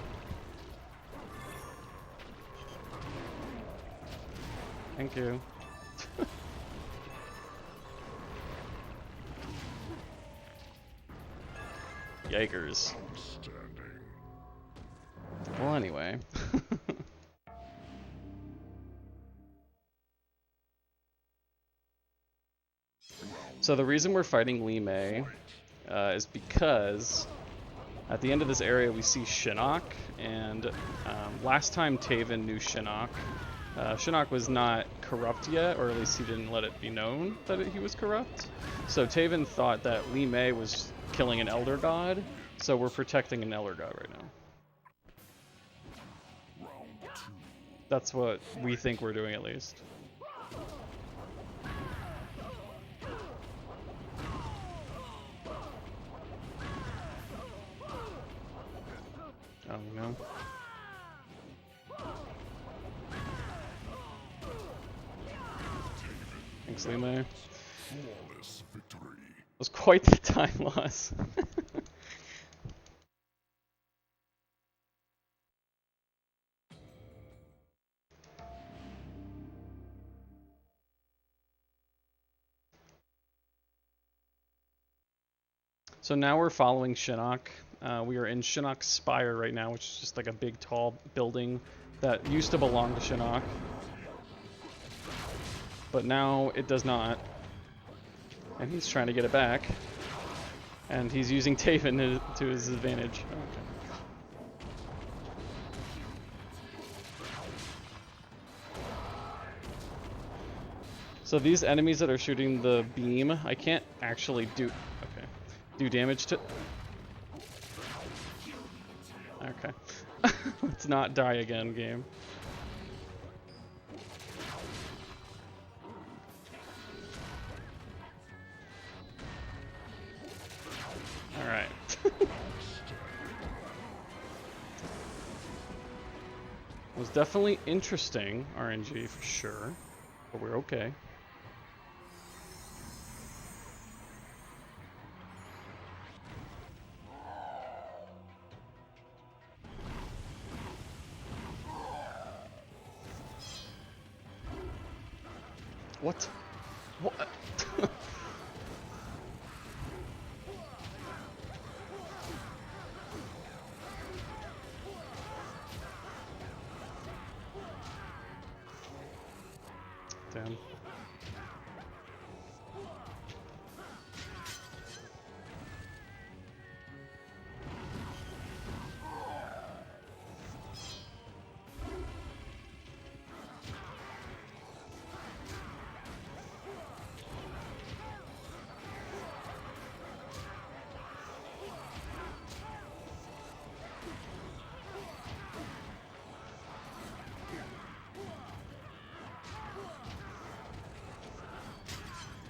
Thank you. Yikers. Well, anyway. So the reason we're fighting Li Mei is because at the end of this area we see Shinnok, and last time Taven knew Shinnok, Shinnok was not corrupt yet, or at least he didn't let it be known that he was corrupt. So Taven thought that Li Mei was killing an Elder God, so we're protecting an Elder God right now. That's what we think we're doing, at least. Oh no. Thanks, Li Mei. Was quite the time loss. So now we're following Shinnok. We are in Shinnok's Spire right now, which is just like a big tall building that used to belong to Shinnok. But now it does not. And he's trying to get it back. And he's using Taven to his advantage. Okay. So these enemies that are shooting the beam, I can't actually do damage to... Okay. Let's not die again, game. Alright. It was definitely interesting, RNG for sure, but we're okay. What? What? Damn.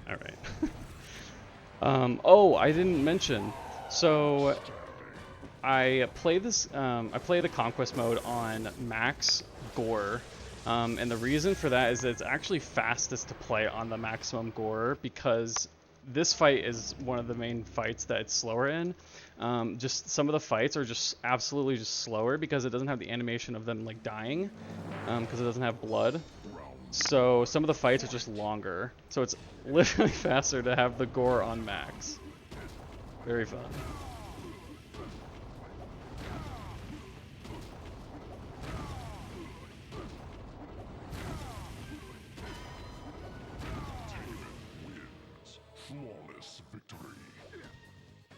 All right. Oh, I didn't mention. So I play this. I play the Conquest mode on max gore, and the reason for that is that it's actually fastest to play on the maximum gore because this fight is one of the main fights that it's slower in. Just some of the fights are just absolutely just slower because it doesn't have the animation of them like dying, because it doesn't have blood. So some of the fights are just longer. So it's literally faster to have the gore on max. Very fun. Flawless victory.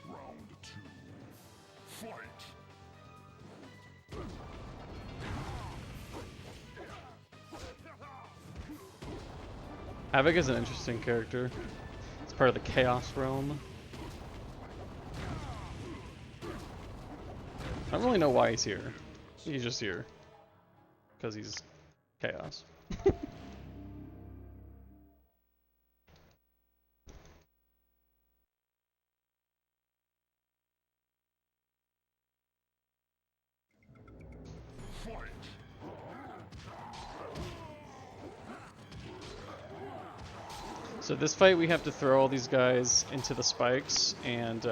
Round 2. Fight. Havoc is an interesting character. It's part of the Chaos realm. I don't really know why he's here. He's just here. Because he's Chaos. So this fight we have to throw all these guys into the spikes and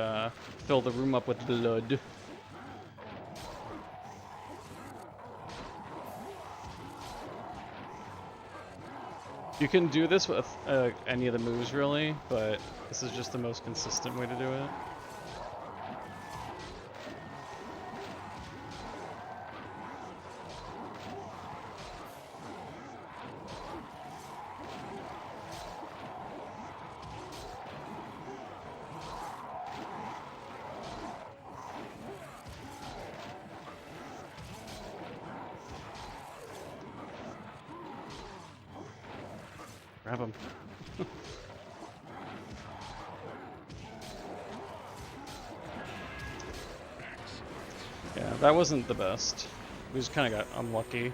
fill the room up with blood. You can do this with any of the moves really, but this is just the most consistent way to do it. Grab him. Yeah, that wasn't the best. We just kind of got unlucky.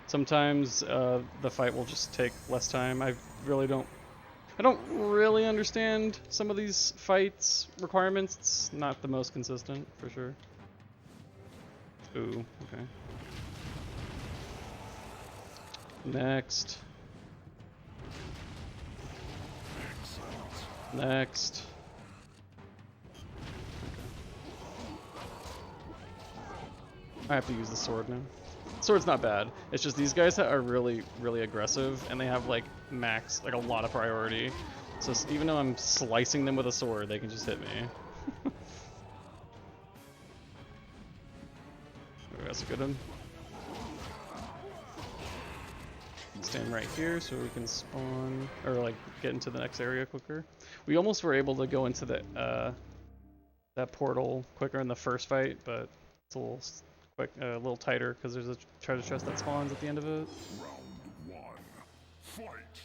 Sometimes the fight will just take less time. I don't really understand some of these fights requirements. It's not the most consistent, for sure. Ooh, okay. Next. Next. I have to use the sword now. Sword's not bad. It's just these guys are really, really aggressive, and they have like max, like a lot of priority. So even though I'm slicing them with a sword, they can just hit me. Ooh, that's a good one. Stand right here so we can spawn, or like get into the next area quicker. We almost were able to go into the that portal quicker in the first fight, but it's a little tighter because there's a treasure chest that spawns at the end of it. Round 1. Fight.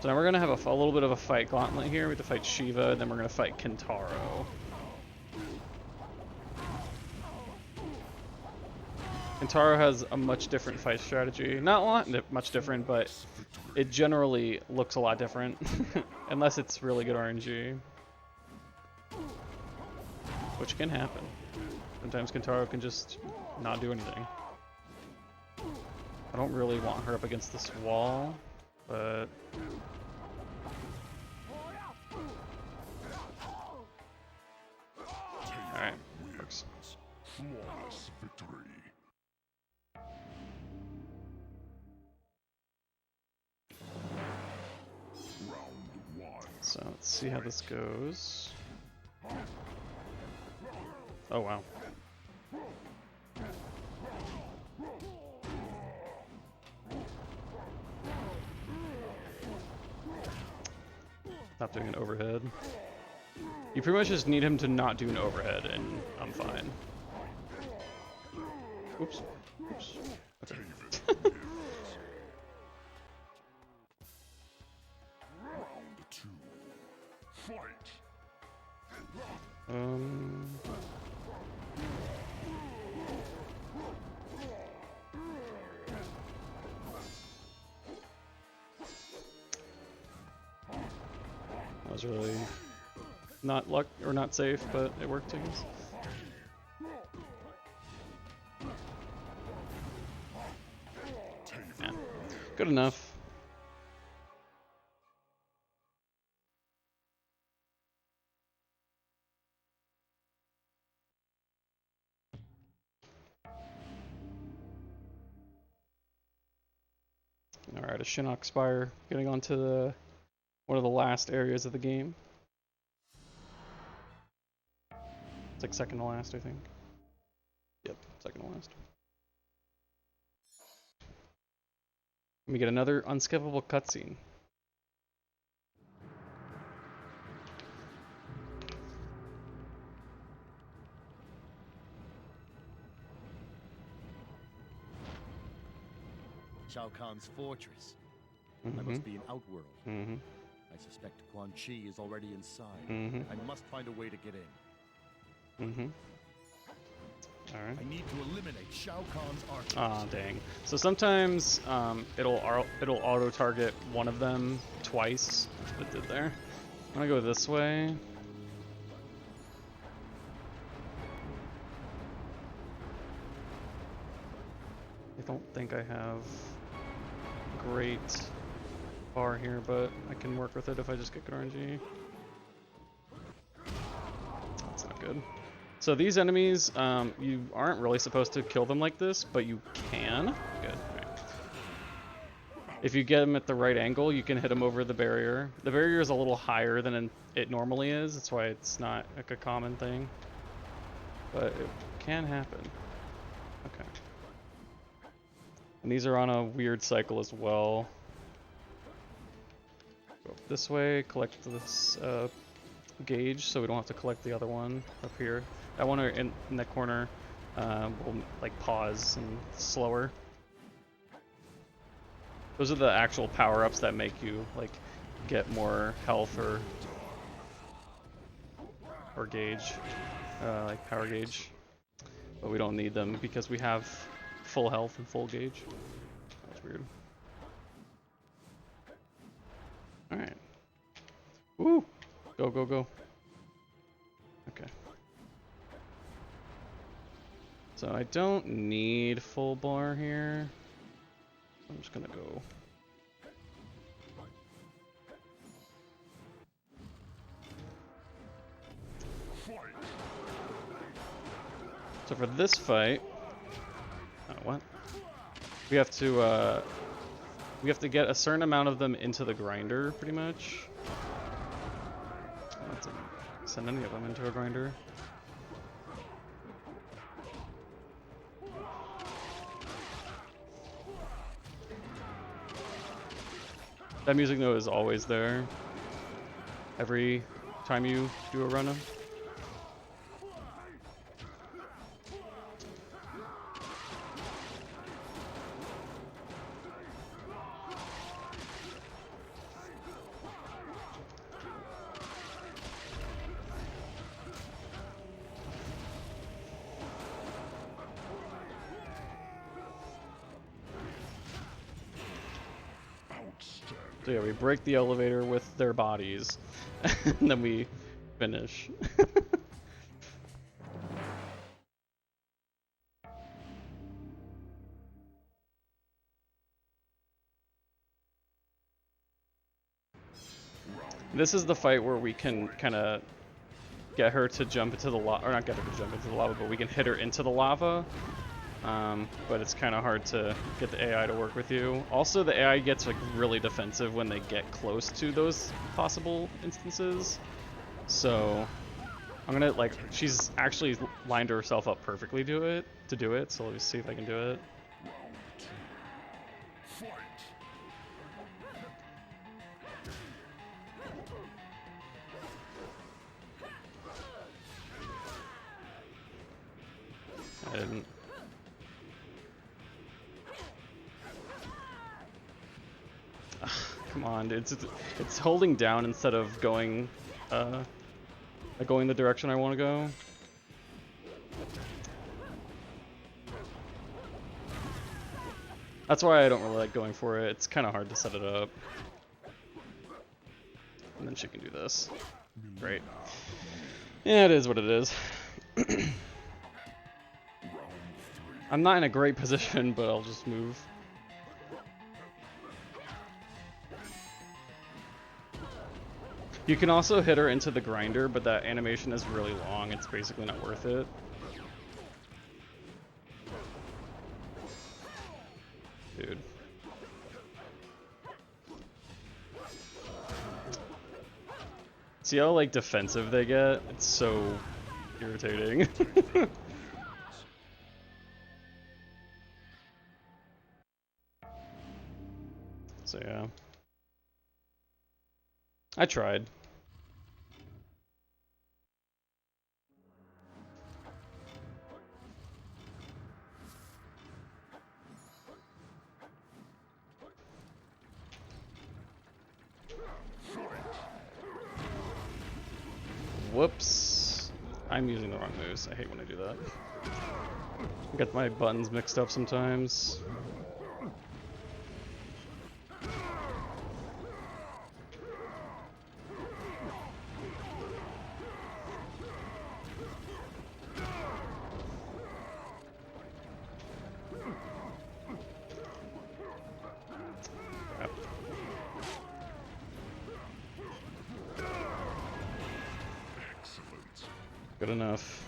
So now we're gonna have a little bit of a fight gauntlet here. We have to fight Shiva, and then we're gonna fight Kentaro. Kentaro has a much different fight strategy. Not a lot, much different, but it generally looks a lot different. Unless it's really good RNG. Which can happen. Sometimes Kentaro can just not do anything. I don't really want her up against this wall, but... Alright, works. Flawless victory. Round 1. So let's see how this goes. Oh wow. Not doing an overhead. You pretty much just need him to not do an overhead and I'm fine. Oops. Oops. Okay. Round 2. Fight. was really not luck or not safe, but it worked, I guess. Yeah, good enough. Alright, a Shinnok Spire, getting onto one of the last areas of the game. It's like second to last, I think. Yep, second to last. We get another unskippable cutscene. Shao Kahn's fortress. Mm-hmm. I must be an outworld. Mm-hmm. I suspect Quan Chi is already inside. Mm-hmm. I must find a way to get in. Mm-hmm. Alright. I need to eliminate Shao Kahn's archers. Aw, dang. So sometimes it'll auto-target one of them twice. That's what it did there. I'm gonna go this way. I don't think I have great bar here, but I can work with it if I just get good RNG. That's not good. So these enemies, you aren't really supposed to kill them like this, but you can. Good. Right. If you get them at the right angle, you can hit them over the barrier. The barrier is a little higher than it normally is. That's why it's not like a common thing. But it can happen. Okay. And these are on a weird cycle as well. Go up this way, collect this gauge, so we don't have to collect the other one up here. That one in that corner will like pause and slower. Those are the actual power-ups that make you like get more health or gauge, like power gauge. But we don't need them because we have full health and full gauge. That's weird. Alright. Woo! Go, go, go. Okay. So I don't need full bar here. I'm just gonna go. So for this fight, what? We have to get a certain amount of them into the grinder, pretty much. I don't have to send any of them into a grinder. That music note is always there. Every time you do a run-up. So yeah, we break the elevator with their bodies, and then we finish. This is the fight where we can kind of get her to jump into the lava, or not get her to jump into the lava, but we can hit her into the lava. But it's kind of hard to get the AI to work with you. Also, the AI gets like really defensive when they get close to those possible instances. So I'm gonna like, she's actually lined herself up perfectly to do it. So let me see if I can do it. I didn't. Come on, it's holding down instead of going the direction I want to go. That's why I don't really like going for it. It's kind of hard to set it up. And then she can do this. Great. Yeah, it is what it is. I'm not in a great position, but I'll just move. You can also hit her into the grinder, but that animation is really long. It's basically not worth it. Dude. See how, like, defensive they get? It's so irritating. So, yeah. I tried. Whoops. I'm using the wrong moves. I hate when I do that. I get my buttons mixed up sometimes. Crap. Good enough.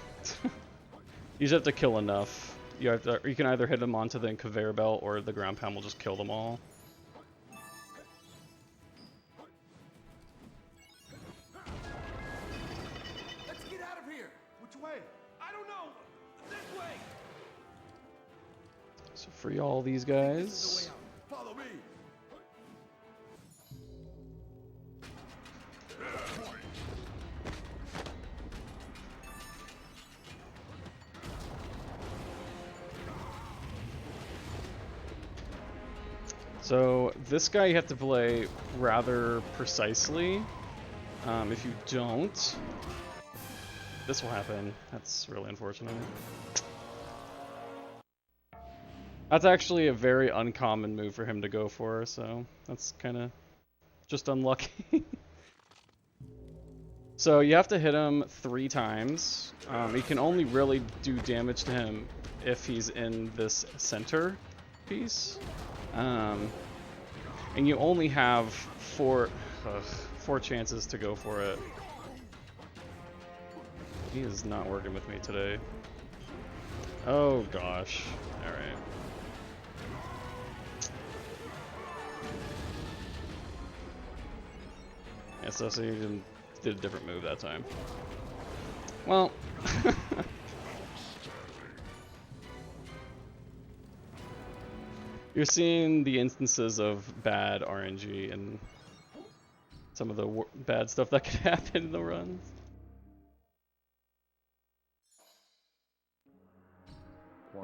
You just have to kill enough. You can either hit them onto the conveyor belt or the ground pound will just kill them all. Let's get out of here. Which way? I don't know. This way. So free all these This is the guys. way out. Follow me. So this guy you have to play rather precisely. If you don't, this will happen. That's really unfortunate. That's actually a very uncommon move for him to go for, so that's kind of just unlucky. So you have to hit him 3 times. You can only really do damage to him if he's in this center piece. And you only have 4 chances to go for it. He is not working with me today. Oh gosh. Alright. Yeah, so you did a different move that time. Well. You're seeing the instances of bad RNG and some of the bad stuff that could happen in the runs.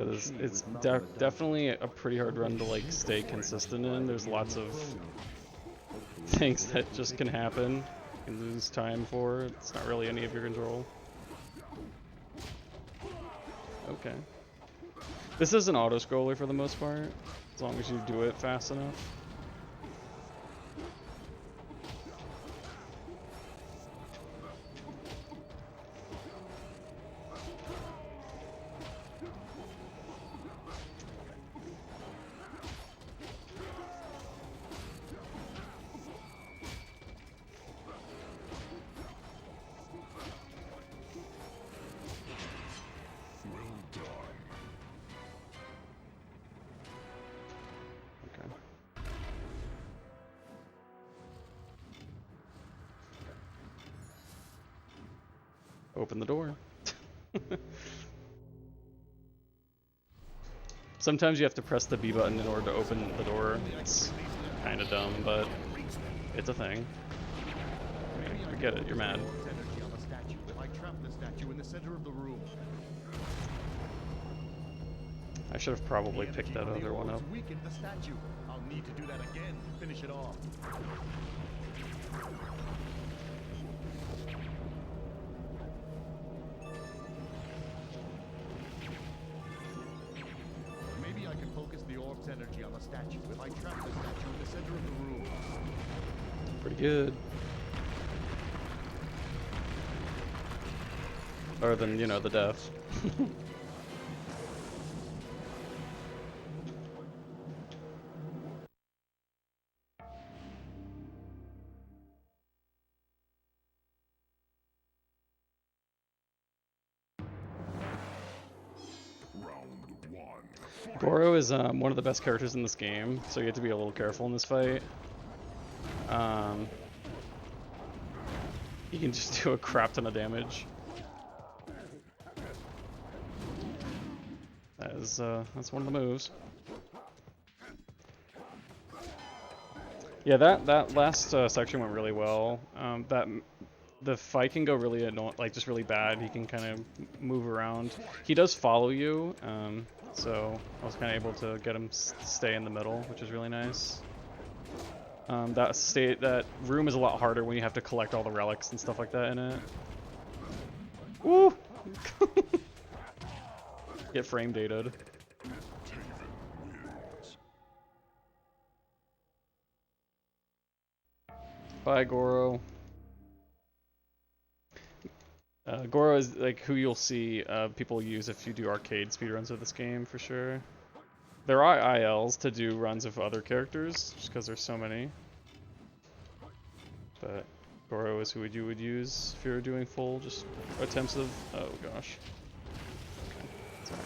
It's definitely a pretty hard run to like stay consistent in. There's lots of things that just can happen. You can lose time for. It's not really any of your control. Okay. This is an auto-scroller for the most part, as long as you do it fast enough. Open the door. Sometimes you have to press the B button in order to open the door. It's kind of dumb, but it's a thing. I get it, you're mad. I should have probably picked that other one up. I'll need to do that again to finish it off. Energy on the statue if I trap the statue in the center of the room. Pretty good. Other than, you know, the death. Goro is one of the best characters in this game, so you have to be a little careful in this fight. He can just do a crap ton of damage. That's one of the moves. Yeah, that last section went really well. The fight can go really annoying, like just really bad. He can kind of move around. He does follow you, so I was kind of able to get him stay in the middle, which is really nice. That room is a lot harder when you have to collect all the relics and stuff like that in it. Woo! Get frame dated. Bye, Goro. Goro is like who you'll see people use if you do arcade speedruns of this game for sure. There are ILs to do runs of other characters, just because there's so many. But Goro is who you would use if you're doing full just attempts of. Oh gosh. Okay, sorry.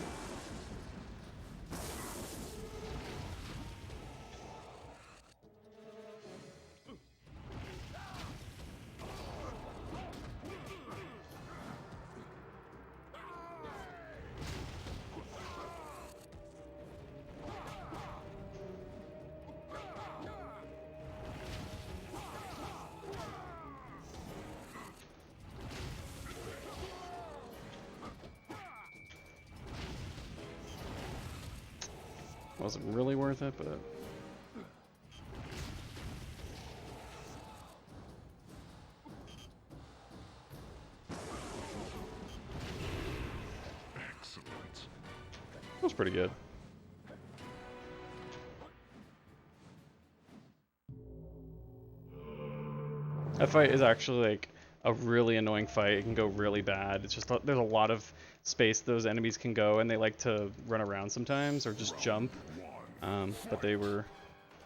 Wasn't really worth it, but that was pretty good. That fight is actually like a really annoying fight. It can go really bad. It's just there's a lot of space those enemies can go, and they like to run around sometimes or just jump. But they were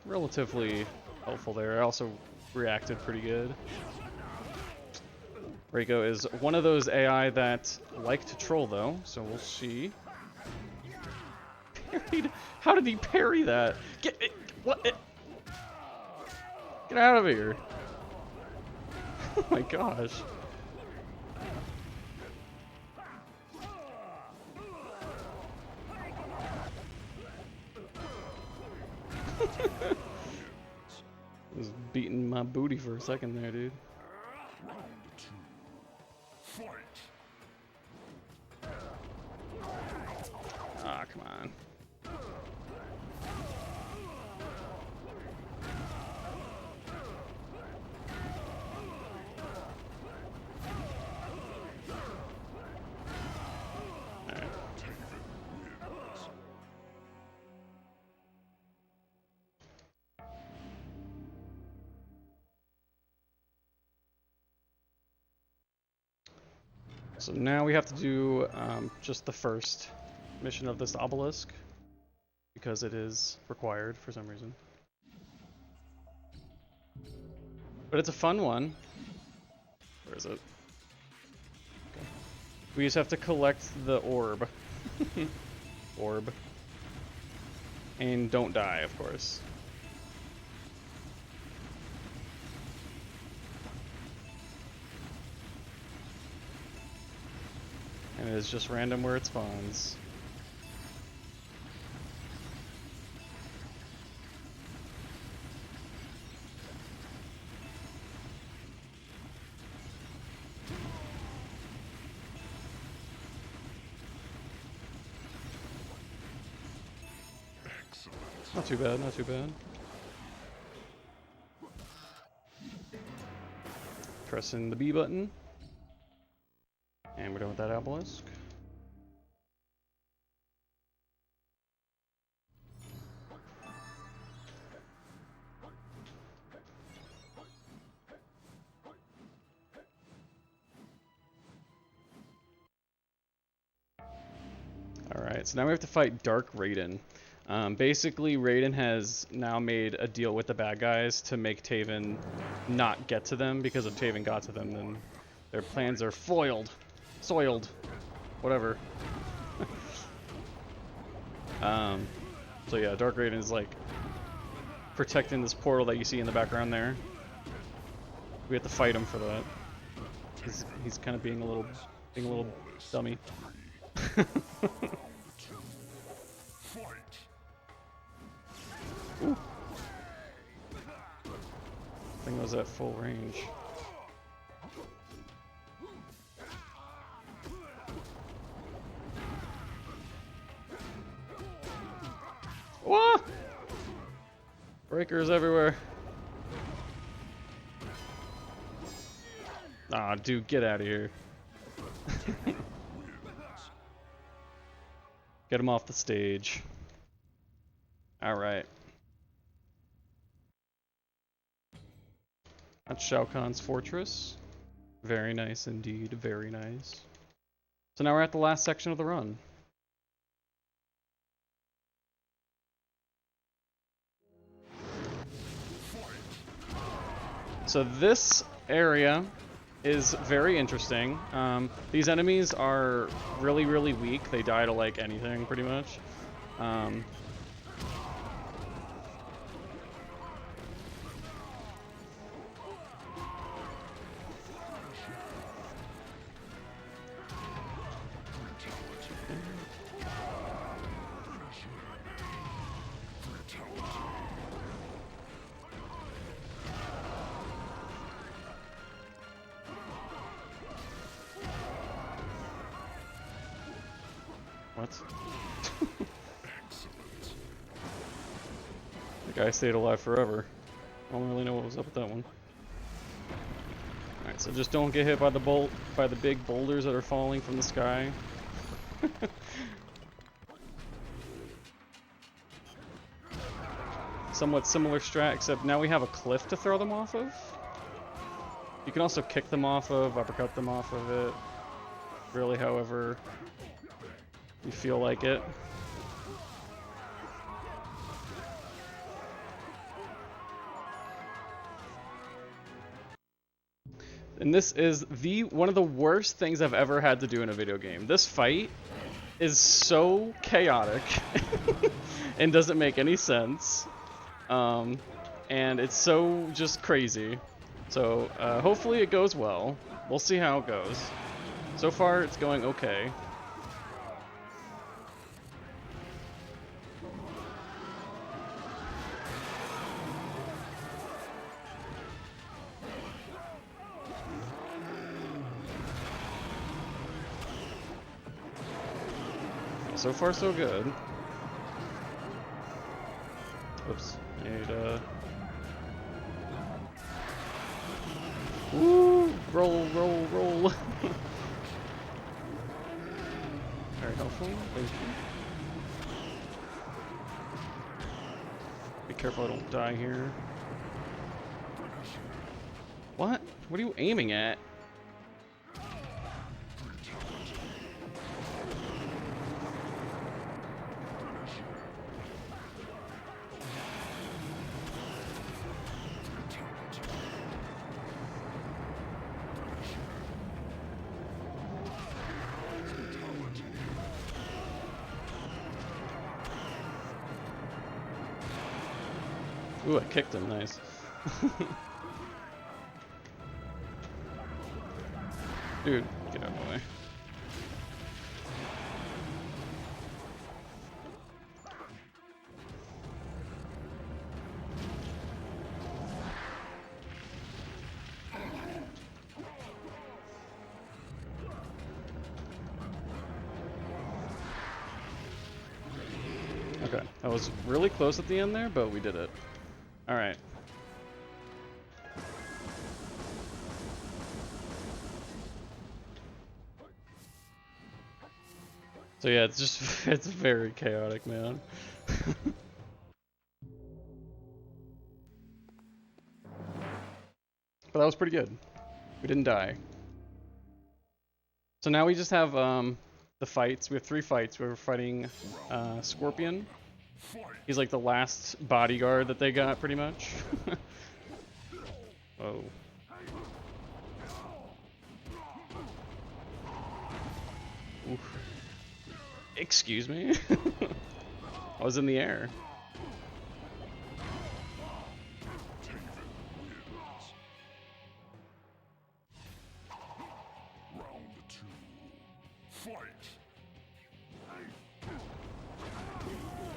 relatively helpful there. I also reacted pretty good. Reiko is one of those AI that like to troll though, so we'll see. Parried? How did he parry that? Get it! What? Get out of here! Oh my gosh. Was beating my booty for a second there, dude. Round two. Fight. Ah, come on. So now we have to do just the first mission of this obelisk, because it is required for some reason. But it's a fun one. Where is it? Okay. We just have to collect the orb. Orb. And don't die, of course. And it is just random where it spawns. Not too bad, not too bad. Pressing the B button. And we're done with that obelisk. Alright, so now we have to fight Dark Raiden. Basically, Raiden has now made a deal with the bad guys to make Taven not get to them, because if Taven got to them, then their plans are foiled. Soiled. Whatever. So yeah, Dark Raiden is like protecting this portal that you see in the background there. We have to fight him for that. He's kind of being a little dummy. Ooh. Thing was at full range. Whoa! Breakers everywhere. Aw, dude, get out of here. Get him off the stage. Alright. That's Shao Kahn's fortress. Very nice indeed, very nice. So now we're at the last section of the run. So this area is very interesting. These enemies are really weak. They die to like anything pretty much. What? The guy stayed alive forever. I don't really know what was up with that one. Alright, so just don't get hit by the big boulders that are falling from the sky. Somewhat similar strat, except now we have a cliff to throw them off of. You can also kick them off of, uppercut them off of it. Really, however you feel like it. And this is one of the worst things I've ever had to do in a video game. This fight is so chaotic and doesn't make any sense. And it's so just crazy. So hopefully it goes well. We'll see how it goes. So far it's going okay. So far, so good. Oops. Woo! Roll. Very helpful. Thank you. Be careful I don't die here. What? What are you aiming at? Ooh, I kicked him, nice. Dude, get out of the way. Okay, that was really close at the end there, but we did it. Alright. So yeah, it's just, it's very chaotic, man. But that was pretty good. We didn't die. So now we just have the fights. We have 3 fights. We're fighting Scorpion. He's like the last bodyguard that they got, pretty much. Oh. Oof. Excuse me? I was in the air.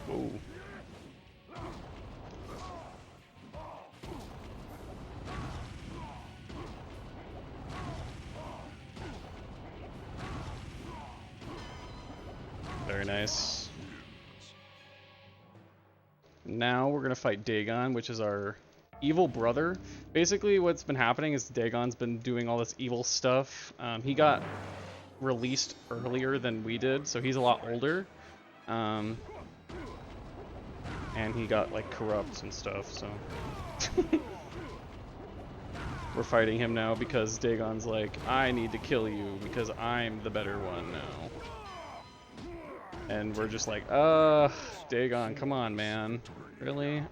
Whoa. Very nice. Now we're gonna fight Dagon, which is our evil brother. Basically what's been happening is Dagon's been doing all this evil stuff. He got released earlier than we did, so he's a lot older. And he got like corrupt and stuff, so we're fighting him now because Dagon's like, I need to kill you because I'm the better one now. And we're just like, Dagon, come on, man. Really?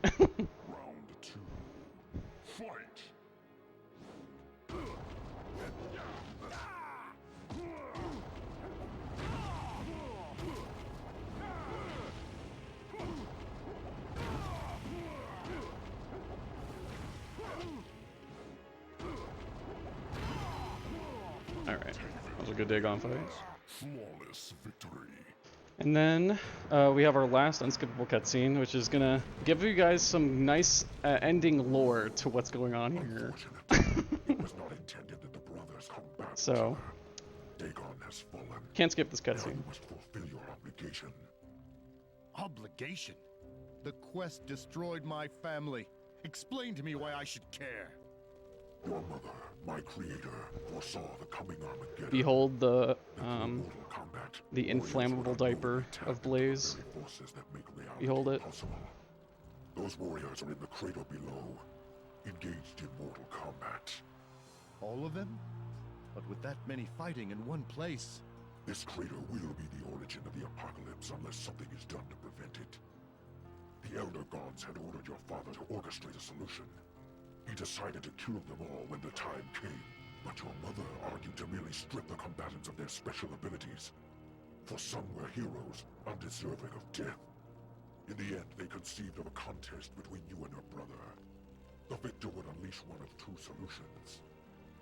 Alright, that was a good Dagon fight. Flawless victory. And then we have our last unskippable cutscene, which is gonna give you guys some nice ending lore to what's going on here. It was not intended that the brothers combat. So, Dagon has fallen. can't skip this cutscene. You must fulfill your obligation. Obligation? The quest destroyed my family. Explain to me why I should care. Your mother, my creator, foresaw the coming Armageddon. Behold the Mortal combat. inflammable diaper of Blaze. Very forces that make reality Behold it. possible. Those warriors are in the crater below, engaged in mortal combat. All of them? But with that many fighting in one place. This crater will be the origin of the apocalypse unless something is done to prevent it. The Elder Gods had ordered your father to orchestrate a solution. He decided to kill them all when the time came, but your mother argued to merely strip the combatants of their special abilities. For some were heroes, undeserving of death. In the end, they conceived of a contest between you and your brother. The victor would unleash one of 2 solutions.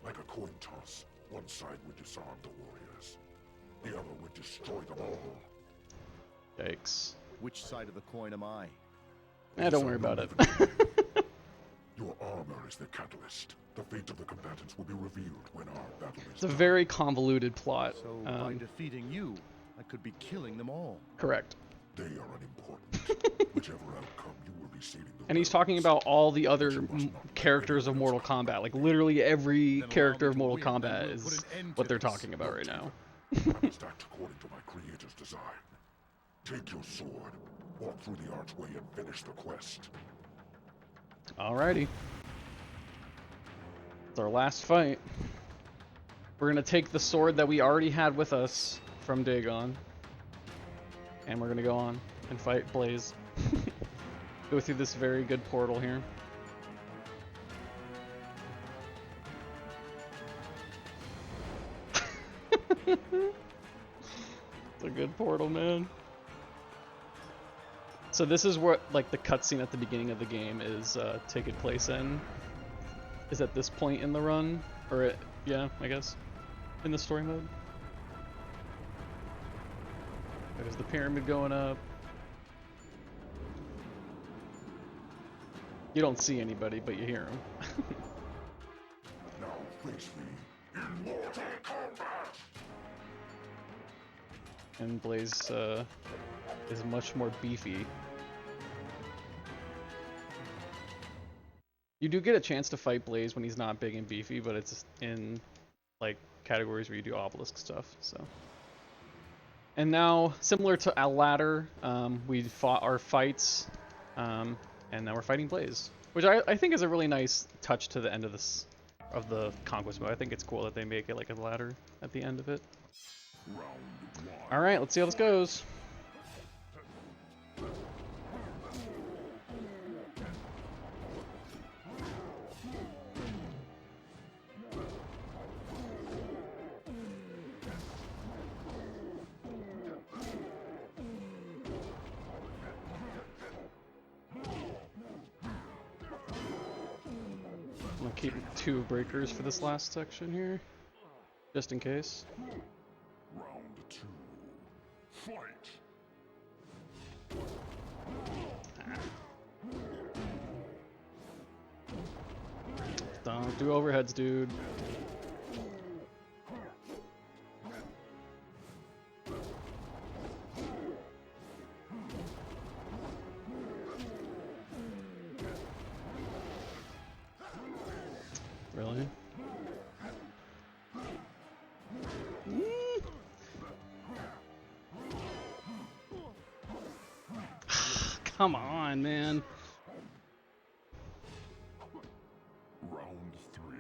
Like a coin toss, one side would disarm the warriors. The other would destroy them all. Yikes. Which side of the coin am I? Don't worry about it. Your armor is the catalyst. The fate of the combatants will be revealed when our battle is It's a done. very convoluted plot. So by defeating you, I could be killing them all. Correct. They are unimportant. Whichever outcome, you will be saving the And he's world. talking about all the other characters of Mortal Kombat. Like, literally every Then character allow of me to Mortal win, and Kombat we'll is put an end what to they're this. talking about right now. I must act according to my creator's design. Take your sword, walk through the archway, and finish the quest. Alrighty. It's our last fight. We're gonna take the sword that we already had with us from Dagon, and we're gonna go on and fight Blaze. Go through this very good portal here. It's a good portal, man. So this is what, like, the cutscene at the beginning of the game is taking place in. Is at this point in the run, or yeah, I guess, in the story mode. There's the pyramid going up. You don't see anybody, but you hear them. Now face me in mortal combat! And Blaze is much more beefy. You do get a chance to fight Blaze when he's not big and beefy, but it's in like categories where you do obelisk stuff. So, and now similar to a ladder, we fought our fights, and now we're fighting Blaze, which I think is a really nice touch to the end of this the Conquest mode. I think it's cool that they make it like a ladder at the end of it. All right, let's see how this goes. I'm gonna keep 2 breakers for this last section here, just in case. Round 2. Fight! Don't do overheads, dude. Really? Come on, man. Round 3.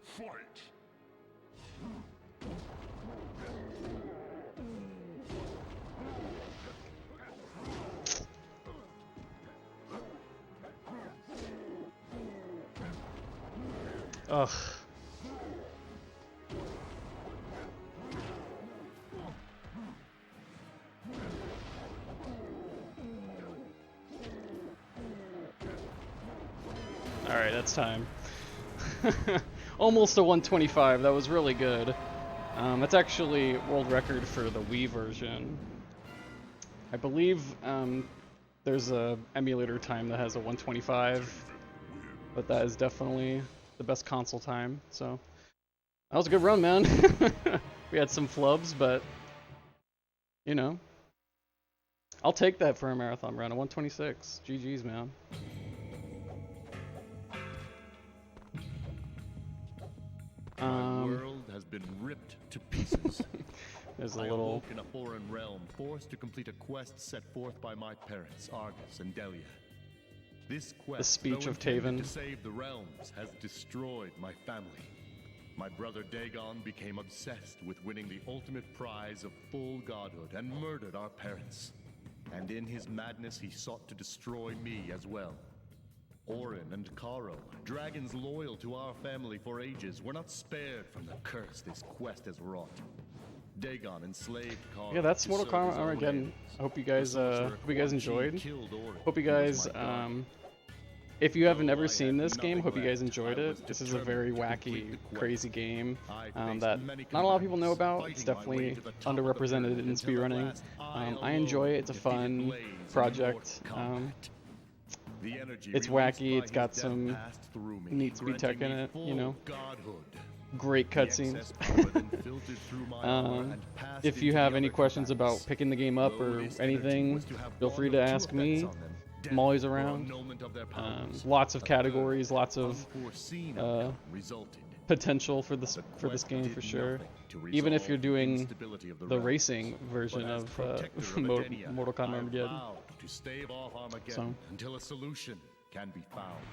Fight! Ugh. Alright, that's time. Almost a 125, that was really good. That's actually world record for the Wii version. I believe there's a emulator time that has a 125, but that is definitely the best console time, so that was a good run, man. We had some flubs, but you know, I'll take that for a marathon run, a 126. GG's, man. My world has been ripped to pieces. There's a I little awoke in a foreign realm, forced to complete a quest set forth by my parents, Argus and Delia. This quest, speech though of intended Taven. to save the realms, has destroyed my family. My brother Dagon became obsessed with winning the ultimate prize of full godhood and murdered our parents. And in his madness, he sought to destroy me as well. Orin and Karo, dragons loyal to our family for ages, were not spared from the curse this quest has wrought. Dagon enslaved Karo. Yeah, that's to Mortal serve his Kombat own Armageddon. ends. I hope you The guys sorcerer enjoyed. killed Orin. Hope you He was guys my god. if you haven't Though ever I seen had this game, nothing hope you guys left, enjoyed I was it. This is a very determined to complete wacky, the quest. crazy game I that faced many not a lot of people know combatants, about. It's fighting my way definitely to the top of the underrepresented pyramid in until at speedrunning. last I enjoy it. It's a defeated fun Blaze in project. mortal combat. The energy It's released wacky, by it's got his death some passed through me, neat speed tech granting in me it, you full know. godhood. Great The excess cutscenes. power then filtered through my aura and passed If you into have the any other questions combatants. about picking the game up Though or this energy anything, was to have feel one free of to two ask me. effects on them, death I'm always or around. annulment of their powers. Lots of A third, categories, lots of unforeseen uh, outcome resulted. potential for this The quest game did for sure. nothing to Even if resolve you're the doing instability of the realms. racing version But as of protector of Edenia, Mortal Kombat I Armageddon. vowed to stave off Armageddon So. until a solution can be found.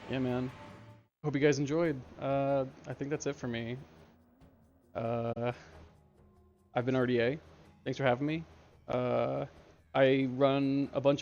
Yeah, man. Hope you guys enjoyed. I think that's it for me. I've been RDA. Thanks for having me. I run a bunch of